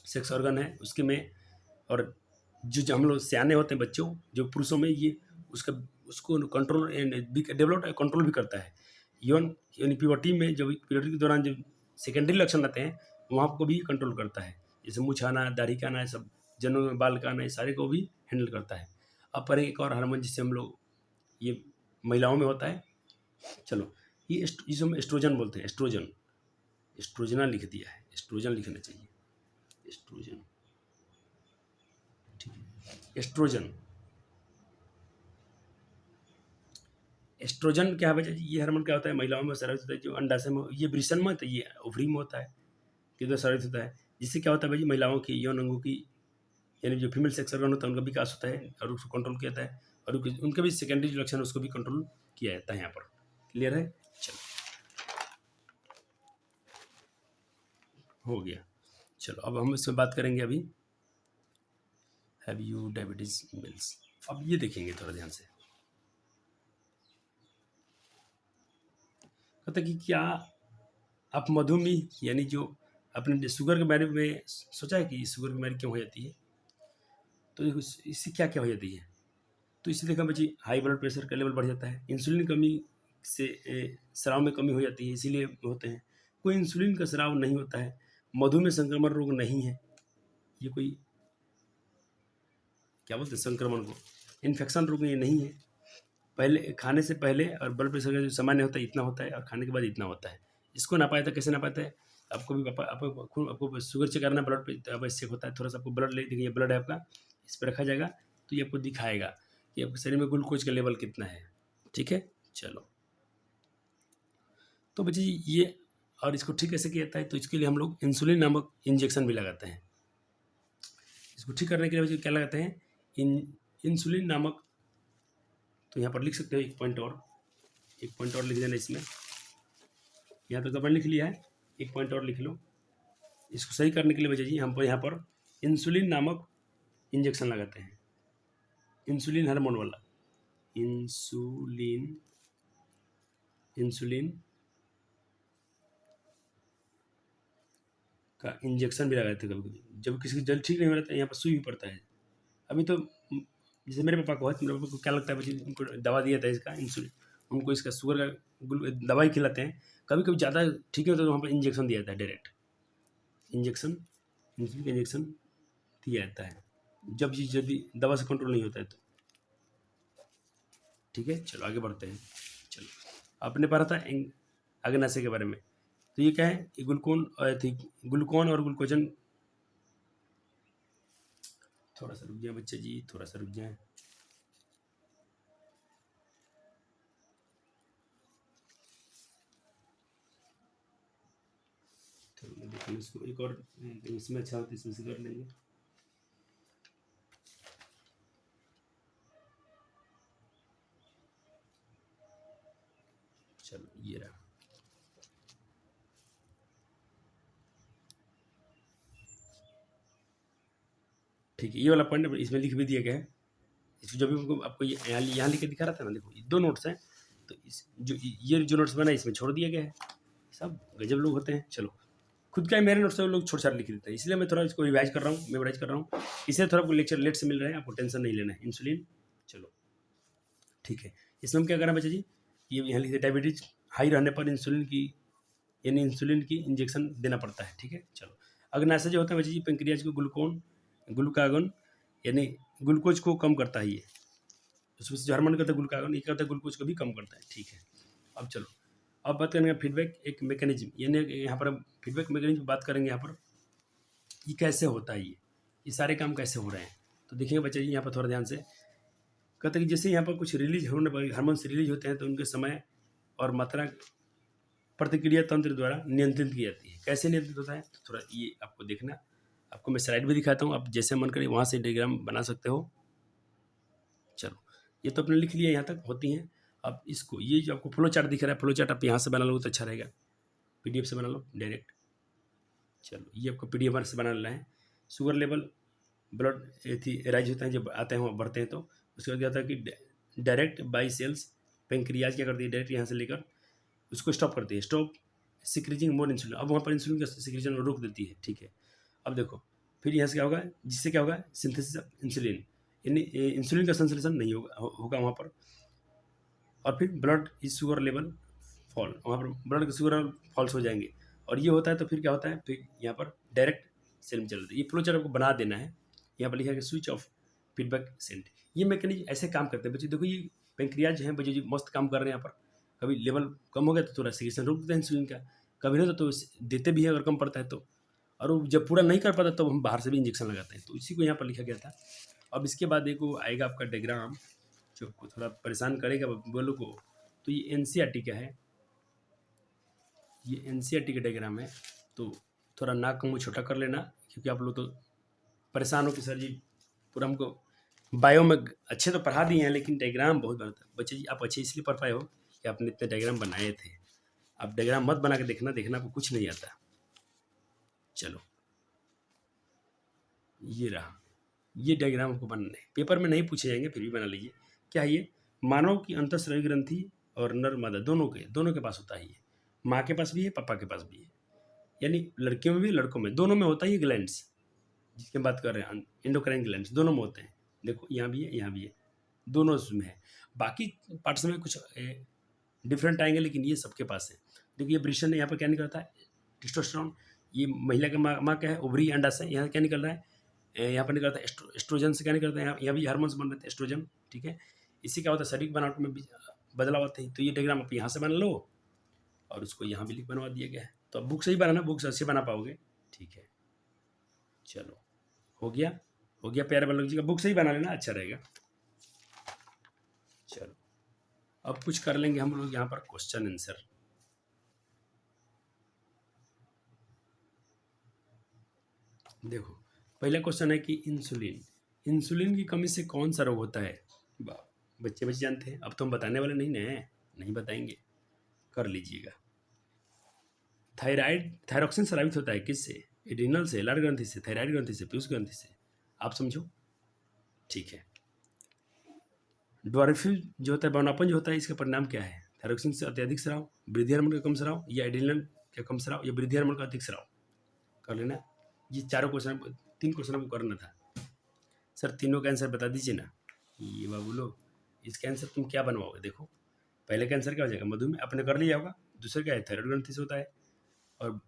S1: सेक्स ऑर्गन है उसके में, और जो हम लोग सियाने होते हैं बच्चों, जो पुरुषों में ये उसका उसको कंट्रोल डेवलप कंट्रोल भी करता है। यौन यानी प्यूबर्टी में, जब प्यूबर्टी के दौरान जब सेकेंडरी लक्षण आते हैं वहाँ को भी कंट्रोल करता है। जैसे मूछ आना, दाढ़ी का आना, सब जनों में बाल का आना, ये सारे को भी हैंडल करता है। अब पर एक और हार्मोन जिससे हम लोग, ये महिलाओं में होता है। चलो, ये जिसे हम एस्ट्रोजन बोलते हैं। एस्ट्रोजन, एस्ट्रोजना लिख दिया है, एस्ट्रोजन लिखना चाहिए, एस्ट्रोजन, ठीक है। एस्ट्रोजन, एस्ट्रोजन क्या है बच्चा जी? ये हार्मोन क्या होता है? महिलाओं में स्रावित होता है, जो अंडाशय में, ये वृषण में, तो ये ओवरी में होता है, किधर स्रावित होता है। जिससे क्या होता है भाई? महिलाओं की यौन अंगों की, यानी जो फीमेल सेक्स ऑर्गन होता है उनका विकास होता है और उसको कंट्रोल किया जाता है। और उनके भी सेकेंडरी जो लक्षण है उसको भी कंट्रोल किया जाता है यहाँ पर। क्लियर है? चलो, हो गया। चलो, अब हम इसमें बात करेंगे अभी, हैव यू डायबिटीज मिल्स। अब ये देखेंगे थोड़ा ध्यान से। कहता कि क्या आप मधुमेह, यानी जो अपने शुगर के बारे में सोचा है कि शुगर की बीमारी क्यों हो जाती है? तो इससे क्या क्या हो जाती है? तो इससे देखा बच्ची, हाई ब्लड प्रेशर का लेवल बढ़ जाता है। इंसुलिन कमी से स्राव में कमी हो जाती है, इसीलिए होते हैं। कोई इंसुलिन का स्राव नहीं होता है। मधुमेह संक्रमण रोग नहीं है, ये कोई क्या बोलते हैं संक्रमण को, इन्फेक्शन रोग ये नहीं है। पहले खाने से पहले और ब्लड प्रेशर का जो सामान्य होता है इतना होता है, और खाने के बाद इतना होता है। इसको नापाया था, कैसे नापाते हैं? आपको भी आपको शुगर चेक करना, ब्लड पे चेक होता है, थोड़ा सा आपको ब्लड ले, देखिए ब्लड है आपका, इस पर रखा जाएगा, तो ये आपको दिखाएगा कि आपके शरीर में ग्लूकोज का लेवल कितना है। ठीक है, चलो। तो बच्चे ये, और इसको ठीक कैसे किया जाता है? तो इसके लिए हम लोग इंसुलिन नामक इंजेक्शन भी लगाते हैं। इसको ठीक करने के लिए बच्चे क्या लगाते हैं? इंसुलिन नामक, तो यहाँ पर लिख सकते हो एक पॉइंट और लिख देना इसमें। यहाँ तो अपन लिख लिया है, एक पॉइंट और लिख लो। इसको सही करने के लिए बच्चे जी हम पर यहाँ पर इंसुलिन नामक इंजेक्शन लगाते हैं, इंसुलिन हार्मोन वाला, इंसुलिन, इंसुलिन। का इंजेक्शन भी लगाते हैं कभी कभी, जब किसी की जल्द ठीक नहीं हो रहा था यहाँ पर सुई भी पड़ता है। अभी तो जैसे मेरे पापा को है, मेरे पापा को क्या लगता है बच्चे, उनको दवा दिया था इसका इंसुलिन, उनको इसका शुगर का दवाई खिलाते हैं, कभी कभी ज़्यादा ठीक है तो वहाँ पर इंजेक्शन दिया जाता है, डायरेक्ट इंजेक्शन, इंसुलिन का इंजेक्शन दिया जाता है जब यदि दवा से कंट्रोल नहीं होता है तो। ठीक है, चलो आगे बढ़ते हैं। चलो, आपने पढ़ा था अग्नाशय के बारे में, तो ये क्या है, ये ग्लूकोन और ग्लूकोजन। थोड़ा सा रुक जाए बच्चे जी, थोड़ा सा रुक जाए। चलो देखिए इसको एक और, इसमें अच्छा होता है, इसमें से कर लेंगे। चलो ये रहा, ठीक है, ये वाला पॉइंट इसमें लिख भी दिया गया है। इसको जब भी आपको यहाँ लिख के दिखा रहा था ना, देखो ये 2 नोट्स हैं, तो इस ये जो नोट्स बना इसमें छोड़ दिया गया है। सब गजब लोग होते हैं। चलो, खुद का ही मेरे नोट्स लोग छोड़ छाड़ लिख देते हैं, इसलिए मैं थोड़ा इसको रिवाइज कर रहा हूँ, मेमोराइज कर रहा हूँ, इसलिए थोड़ा आपको लेक्चर लेट से मिल रहा है, आपको टेंशन नहीं लेना है। इंसुलिन, चलो ठीक है, इसमें हम क्या करना है बच्चा जी, ये यहाँ लिखते डायबिटीज हाई रहने पर इंसुलिन की, यानी इंसुलिन की इंजेक्शन देना पड़ता है। ठीक है, चलो, अग्नाशय जो होता है बच्चा जी, पेंक्रियाज को ग्लूकागन यानी ग्लूकोज को कम करता है, ये उसमें से जो हार्मोन करता है ग्लूकागन, ये करता है ग्लूकोज को भी कम करता है। ठीक है, अब चलो, अब बात करेंगे फीडबैक एक मैकेनिज्म, यानी यहाँ पर हम फीडबैक मैकेनिज्म बात करेंगे। यहाँ पर ये कैसे होता है, ये सारे काम कैसे हो रहे हैं, तो देखेंगे बच्चे जी यहाँ पर थोड़ा ध्यान से। कहते हैं कि जैसे यहाँ पर कुछ रिलीज होने पर हार्मोन्स रिलीज होते हैं, तो उनके समय और मात्रा प्रतिक्रिया तंत्र द्वारा नियंत्रित की जाती है। कैसे नियंत्रित होता है, तो थोड़ा ये आपको देखना, आपको मैं स्लाइड भी दिखाता हूँ, आप जैसे मन करे वहाँ से डायग्राम बना सकते हो। चलो, ये तो आपने लिख लिया, यहाँ तक होती हैं। अब इसको, ये जो आपको फ्लो चार्ट दिख रहा है, फ्लो चार्ट आप यहाँ से बना लो तो अच्छा रहेगा, PDF से बना लो डायरेक्ट। चलो, ये आपको PDF से बना लेना है। शुगर लेवल, ब्लड राइज होता है, जब आते हैं बढ़ते हैं, तो उसके बाद क्या होता है कि डायरेक्ट बाई सेल्स पेंक्रियाज क्या करती है, डायरेक्ट यहाँ से लेकर उसको स्टॉप करती है, स्टॉप सिक्रीजिंग मोर इंसुलिन, अब वहाँ पर इंसुलिन का सिक्रीजन रोक देती है। ठीक है, अब देखो फिर यहाँ से क्या होगा, जिससे क्या होगा, सिंथेसिस ऑफ इंसुलिन, यानी इंसुलिन का संश्लेषण नहीं होगा वहाँ पर, और फिर blood is sugar level fall, वहाँ पर ब्लड के शुगर फॉल्स हो जाएंगे, और ये होता है तो फिर क्या होता है, फिर यहाँ पर डायरेक्ट सेल में चल रही है। ये फ्लो चार्ट आपको बना देना है, यहाँ पर लिखा है स्विच ऑफ फीडबैक सेंट। ये मैकेनिज्म ऐसे काम करते हैं बच्चे, देखो ये पेंक्रियाज जो है बच्चे जी मस्त काम कर रहे हैं यहाँ पर। कभी लेवल कम हो गया तो थोड़ा सिक्रीशन रोक देते हैं इंसुलिन का, कभी नहीं तो देते भी है अगर कम पड़ता है तो, और वो जब पूरा नहीं कर पाता तो हम बाहर से भी इंजेक्शन लगाते हैं, तो इसी को यहाँ पर लिखा गया था। अब इसके बाद देखो आएगा आपका डायग्राम, जो आपको थोड़ा परेशान करेगा बोलो को, तो ये NCERT का है, ये NCERT का डायग्राम है, तो थोड़ा नाक को मुँह छोटा कर लेना, क्योंकि आप लोग तो परेशान हो कि सर जी पूरा हमको बायो में अच्छे तो पढ़ा दिए हैं, लेकिन डायग्राम बहुत बनता है। बच्चे जी आप अच्छे इसलिए पढ़ पाए हो कि आपने इतने डायग्राम बनाए थे, आप डायग्राम मत बना के देखना आपको कुछ नहीं आता। चलो, ये रहा, ये डायग्राम आपको बनाना है, पेपर में नहीं पूछे जाएंगे फिर भी बना लीजिए। क्या है ये, मानव की अंतःस्रावी ग्रंथि और नर मादा दोनों के पास होता है, ये माँ के पास भी है, पापा के पास भी है, यानी लड़कियों में भी लड़कों में, दोनों में होता है ये ग्लैंड्स, जिसकी बात कर रहे हैं एंडोक्राइन ग्लैंड्स, दोनों में होते हैं। देखो यहाँ भी है, यहाँ भी है, दोनों में है, बाकी पार्ट्स में कुछ डिफरेंट आएंगे, लेकिन ये सबके पास है। देखिए ये ब्रिशन ने यहाँ पर क्या निकलता है, टेस्टोस्टेरोन, ये महिला का माँ क्या है, ओवरी अंडाशय, यहाँ क्या निकल रहा है, यहाँ पर निकलता है एस्ट्रोजन से क्या निकलता है, यहाँ भी हार्मोन्स बन रहे थे, एस्ट्रोजन। ठीक है, इससे क्या होता है, शारीरिक बनावट में भी बदलाव आते हैं। तो ये डायग्राम आप यहाँ से बना लो, और उसको यहाँ भी लिख बनवा दिया गया है, तो अब बुक से ही बनाना, बुक से अच्छे बना पाओगे। ठीक है, चलो हो गया प्यारे बल्लभ जी का, बुक से ही बना लेना, अच्छा रहेगा। चलो, अब कुछ कर लेंगे हम लोग यहाँ पर क्वेश्चन आंसर। देखो पहला क्वेश्चन है कि इंसुलिन की कमी से कौन सा रोग होता है। बच्चे जानते हैं, अब तो हम बताने वाले नहीं बताएंगे, कर लीजिएगा। थायरॉक्सिन स्रावित होता है किससे, एड्रिनल से, लार ग्रंथि से, थायराइड ग्रंथि से, पीयूष ग्रंथि से, आप समझो। ठीक है, ड्वार्फिज्म जो होता है, बौनापन जो होता है, इसका परिणाम क्या है, थायरॉक्सिन से अत्यधिक स्राव, वृद्धि हार्मोन का कम स्राव, या एड्रिनल का कम स्राव, या वृद्धि हार्मोन का अधिक स्राव। कर लेना। ये चारों क्वेश्चन, 3 क्वेश्चन आपको करना था। सर तीनों का आंसर बता दीजिए ना। ये बाबू लो, इसका आंसर तुम क्या बनवाओगे? देखो पहले का आंसर क्या हो जाएगा, मधुमेह अपने कर लिया होगा। दूसरा क्या है, थायराइड ग्रंथि से होता है। और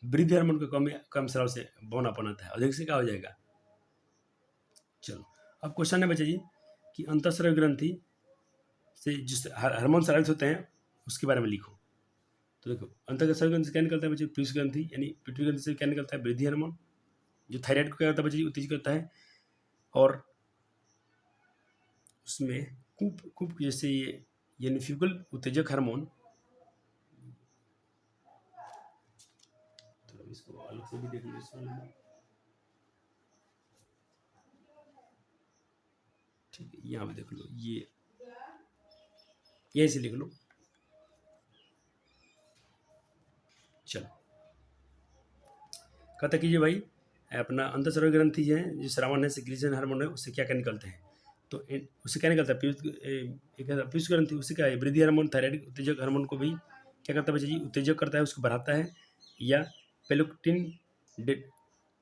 S1: वृद्धि हार्मोन का कम स्राव से बौनापन आता है, अधिक से क्या हो जाएगा। चलो अब क्वेश्चन है बच्चा जी कि अंतःस्रावी ग्रंथि से जिस हार्मोन स्रावित होते हैं उसके बारे में लिखो। तो देखो अंतःस्रावी ग्रंथि से क्या निकलता है बच्चे, पीयूष ग्रंथि यानी पिट्यूटरी ग्रंथि से क्या निकलता है, वृद्धि हार्मोन, जो थायराइड को क्या करता है बच्चे जी, उत्तेजित करता है। और उसमें कूप कूप जैसे ये यानी फ्यूगल उत्तेजक हार्मोन, तो इसको अलग से भी देख लो इस वाले में। ठीक है, यहाँ पे देख लो, ये ऐसे लिख लो। चलो कहता कीजिए भाई, अपना अंतःस्रावी ग्रंथि है जो श्रावण है, सिक्रीजन हार्मोन है, उससे क्या क्या निकलते हैं। तो उससे क्या निकलता है, पीयूष ग्रंथि, उससे क्या है, वृद्धि हार्मोन, थायराइड उत्तेजक हार्मोन को भी क्या करता है बच्चे जी, उत्तेजक करता है, उसको बढ़ाता है। या पेलोक्टिन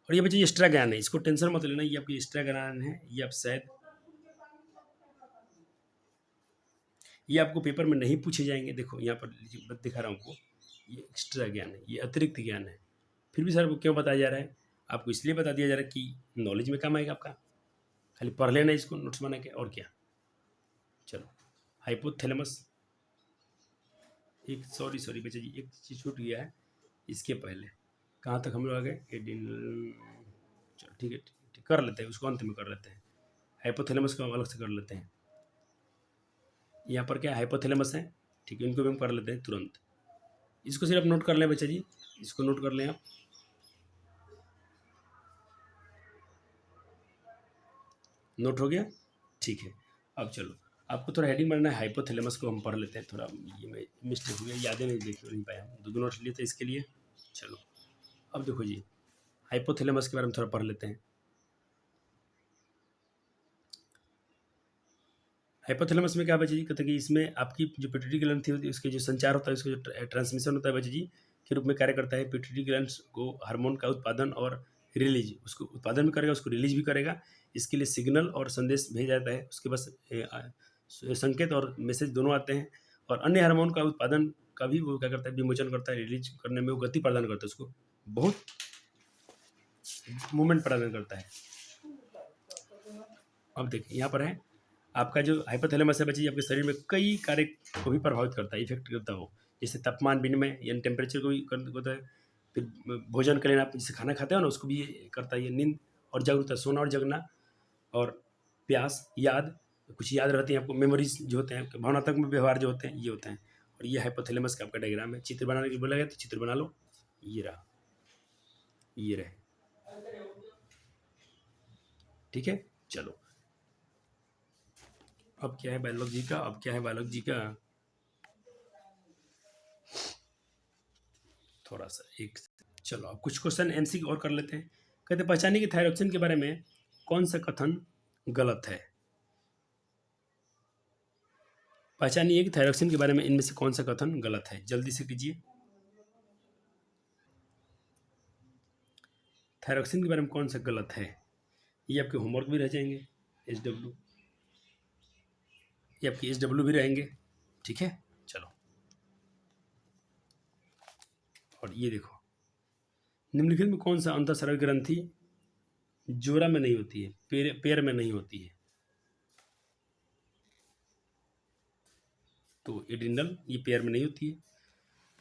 S1: और ये बच्चे एक्स्ट्रा ज्ञान है, इसको टेंशन मत लेना, ये आपकी एक्स्ट्रा ज्ञान है। ये आप शायद, ये आपको पेपर में नहीं पूछे जाएंगे। देखो यहाँ पर दिखा रहा हूँ आपको, ये एक्स्ट्रा ज्ञान है, ये अतिरिक्त ज्ञान है। फिर भी सर क्यों बताया जा रहा है, आपको इसलिए बता दिया जा रहा है कि नॉलेज में काम आएगा आपका। खाली पढ़ लेना इसको नोट्स बना के, और क्या। चलो हाइपोथैलेमस, एक सॉरी बच्चा जी, एक चीज़ छूट गया है इसके पहले। कहाँ तक हम लोग आ गए, एडिनल। चलो ठीक है, कर लेते हैं उसको, अंत में कर लेते हैं। हाइपोथैलेमस को हम अलग से कर लेते हैं। यहाँ पर क्या हाइपोथैलेमस है, ठीक है, इनको भी हम कर लेते हैं तुरंत। इसको सिर्फ नोट कर लें बच्चा जी, इसको नोट कर लें आप। नोट हो गया, ठीक है। अब चलो आपको थोड़ा हेडिंग बनना है, हाइपोथैलेमस को हम पढ़ लेते हैं थोड़ा। ये मिस्टेक हो गया, यादें नहीं पाया, दो नोट्स लिए थे इसके लिए। चलो अब देखो जी, हाइपोथैलेमस के बारे में थोड़ा पढ़ लेते हैं। हाइपोथैलेमस में क्या बच्चे जी, कहते हैं कि इसमें आपकी जो पिट्यूटरी ग्लैंड होती है उसके जो संचार होता है, उसका जो ट्रांसमिशन होता है बच्चे जी के रूप में कार्य करता है। पिट्यूटरी ग्लैंड को हार्मोन का उत्पादन और रिलीज, उसको उत्पादन भी करेगा, उसको रिलीज भी करेगा। इसके लिए सिग्नल और संदेश भेजा जाता है, उसके पास संकेत और मैसेज दोनों आते हैं। और अन्य हार्मोन का उत्पादन का भी वो क्या करता है, विमोचन करता है, रिलीज करने में वो गति प्रदान करता है, उसको बहुत मूवमेंट प्रदान करता है। अब देखिए यहाँ पर है आपका जो हाइपोथैलेमस है बच्चे, आपके शरीर में कई कार्य को भी प्रभावित करता है, इफेक्ट करता है वो। जैसे तापमान विनिमय यानी टेम्परेचर को भी होता है। फिर भोजन के लिए आप जैसे खाना खाते हो ना, उसको भी ये करता है। ये नींद और जागरूकता, सोना और जगना, और प्यास, याद, कुछ याद रहती है आपको, मेमोरीज जो होते हैं, भावनात्मक व्यवहार जो होते हैं, ये होते हैं। और ये हाइपोथैलेमस का आपका डायग्राम है। चित्र बनाने के बोला गया तो चित्र बना लो, ये रहा, ये रहे, ठीक है। चलो अब क्या है बायोलॉजी का, अब क्या है बायोलॉजी का, थोड़ा सा एक, चलो अब कुछ क्वेश्चन एमसीक्यू और कर लेते हैं। कहते पहचानिए कि थायरॉक्सिन के बारे में कौन सा कथन गलत है। पहचानिए कि थायरॉक्सिन के बारे में इनमें से कौन सा कथन गलत है, जल्दी से कीजिए। थायरॉक्सिन के बारे में कौन सा गलत है, ये आपके होमवर्क भी रह जाएंगे, SW, ये आपके SW भी रहेंगे, ठीक है। चलो और ये देखो, निम्नलिखित में कौन सा अंतःस्रावी ग्रंथि जोड़ा में नहीं होती है, पैर में नहीं होती है। तो एड्रिनल, ये पैर में नहीं होती है।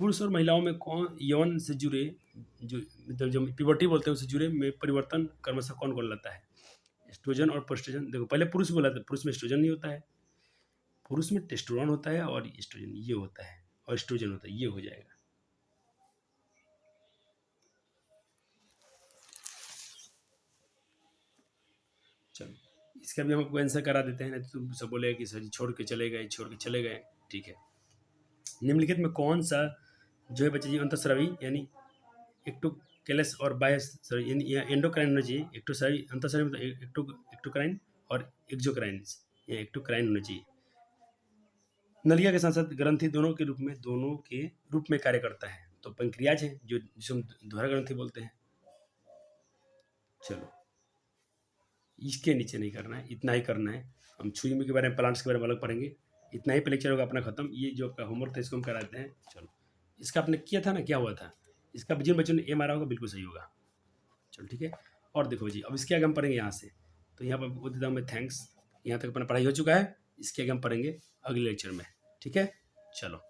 S1: पुरुष और महिलाओं में कौन यौन से जुड़े, जो मतलब जो प्यूबर्टी बोलते हैं उससे जुड़े में परिवर्तन क्रमशः कौन कौन लाता है, एस्ट्रोजन और प्रोस्टेजन। देखो पहले पुरुष बोला था, पुरुष में एस्ट्रोजन नहीं होता है, पुरुष में टेस्टोस्टेरोन होता है और एस्ट्रोजन ये होता है, और एस्ट्रोजन होता है, ये हो जाएगा। चलो इसका भी हम आपको आंसर करा देते हैं, नहीं तो तुम सब बोलेगा कि सर जी छोड़ के चले गए, छोड़ के चले गए, ठीक है। निम्नलिखित में कौन सा जो है बच्चे जी अंतःस्रावी यानी एक्टोकेलस और बायस यानी एंडोक्राइन होना चाहिए। एक्टोस्रावी अंतःस्रावी मतलब एक्टोक्राइन और एक्जोक्राइन्स, या एक्टोक्राइन होना चाहिए। नलिका के साथ साथ ग्रंथि दोनों के रूप में कार्य करता है। तो पेंक्रियाज है जो जिसे हम दोहरा ग्रंथि बोलते हैं, चलो, इसके नीचे नहीं करना है, इतना ही करना है। हम छुई के बारे में, प्लांट्स के बारे में अलग पढ़ेंगे। इतना ही पे लेक्चर होगा अपना खत्म। ये जो आपका होमवर्क था इसको हम कराते हैं। चलो, इसका आपने किया था ना, क्या हुआ था इसका, जिन बच्चों ने ए मारा होगा बिल्कुल सही होगा। चलो ठीक है। और देखो जी, अब इसके आगे हम पढ़ेंगे यहाँ से, तो यहाँ पर बोल देता हूँ मैं थैंक्स। यहाँ तक अपना पढ़ाई हो चुका है, इसके आगे हम पढ़ेंगे अगले लेक्चर में। ठीक है, चलो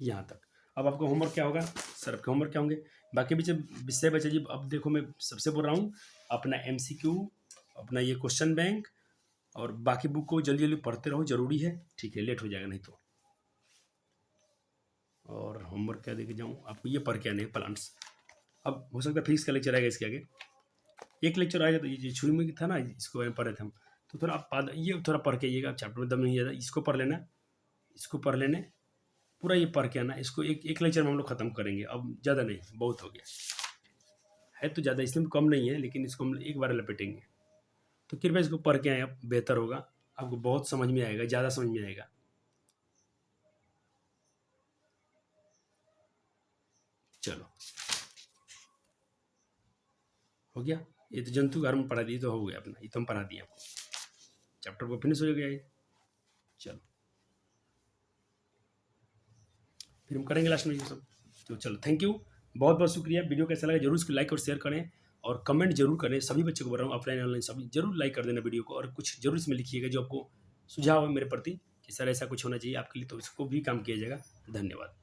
S1: यहाँ तक। अब आपका होमवर्क क्या होगा सर, आपके होमवर्क क्या होंगे बाकी विषय बच्चे जी। अब देखो, मैं सबसे बोल रहा हूँ, अपना MCQ, अपना ये क्वेश्चन बैंक और बाकी बुक को जल्दी जल्दी पढ़ते रहो, जरूरी है। ठीक है, लेट हो जाएगा नहीं तो। और होमवर्क क्या देके जाऊँ आपको, ये पढ़ के आने प्लांट्स। अब हो सकता है फिजिक्स का लेक्चर आएगा इसके आगे, एक लेक्चर आएगा। तो ये शुरू में था ना, इसको पढ़े थे हम, तो थोड़ा आप ये थोड़ा पढ़ के आइएगा। चैप्टर में दम नहीं ज़्यादा, इसको पढ़ लेना, इसको पढ़ लेने, पूरा ये पढ़ के आना। इसको एक लेक्चर में हम लोग ख़त्म करेंगे। अब ज़्यादा नहीं, बहुत हो गया है, तो ज़्यादा इसमें कम नहीं है, लेकिन इसको हम एक बार लपेटेंगे। तो कृपया इसको पढ़ के आए, आप बेहतर होगा, आपको बहुत समझ में आएगा, ज़्यादा समझ में आएगा। चलो हो गया, ये तो जंतु घर में पढ़ा दिए तो हो गया अपना, ये तो हम पढ़ा दिए आपको, चैप्टर को फिनिश हो गया ये। चलो फिर हम करेंगे लास्ट में ये सब। तो चलो, थैंक यू, बहुत बहुत शुक्रिया। वीडियो कैसा लगा जरूर इसको लाइक और शेयर करें, और कमेंट जरूर करें। सभी बच्चों को बोल रहा हूँ, ऑफलाइन ऑनलाइन सभी जरूर लाइक कर देना वीडियो को, और कुछ जरूर इसमें लिखिएगा जो आपको सुझाव है मेरे प्रति कि सर ऐसा कुछ होना चाहिए आपके लिए, तो इसको भी काम किया जाएगा। धन्यवाद।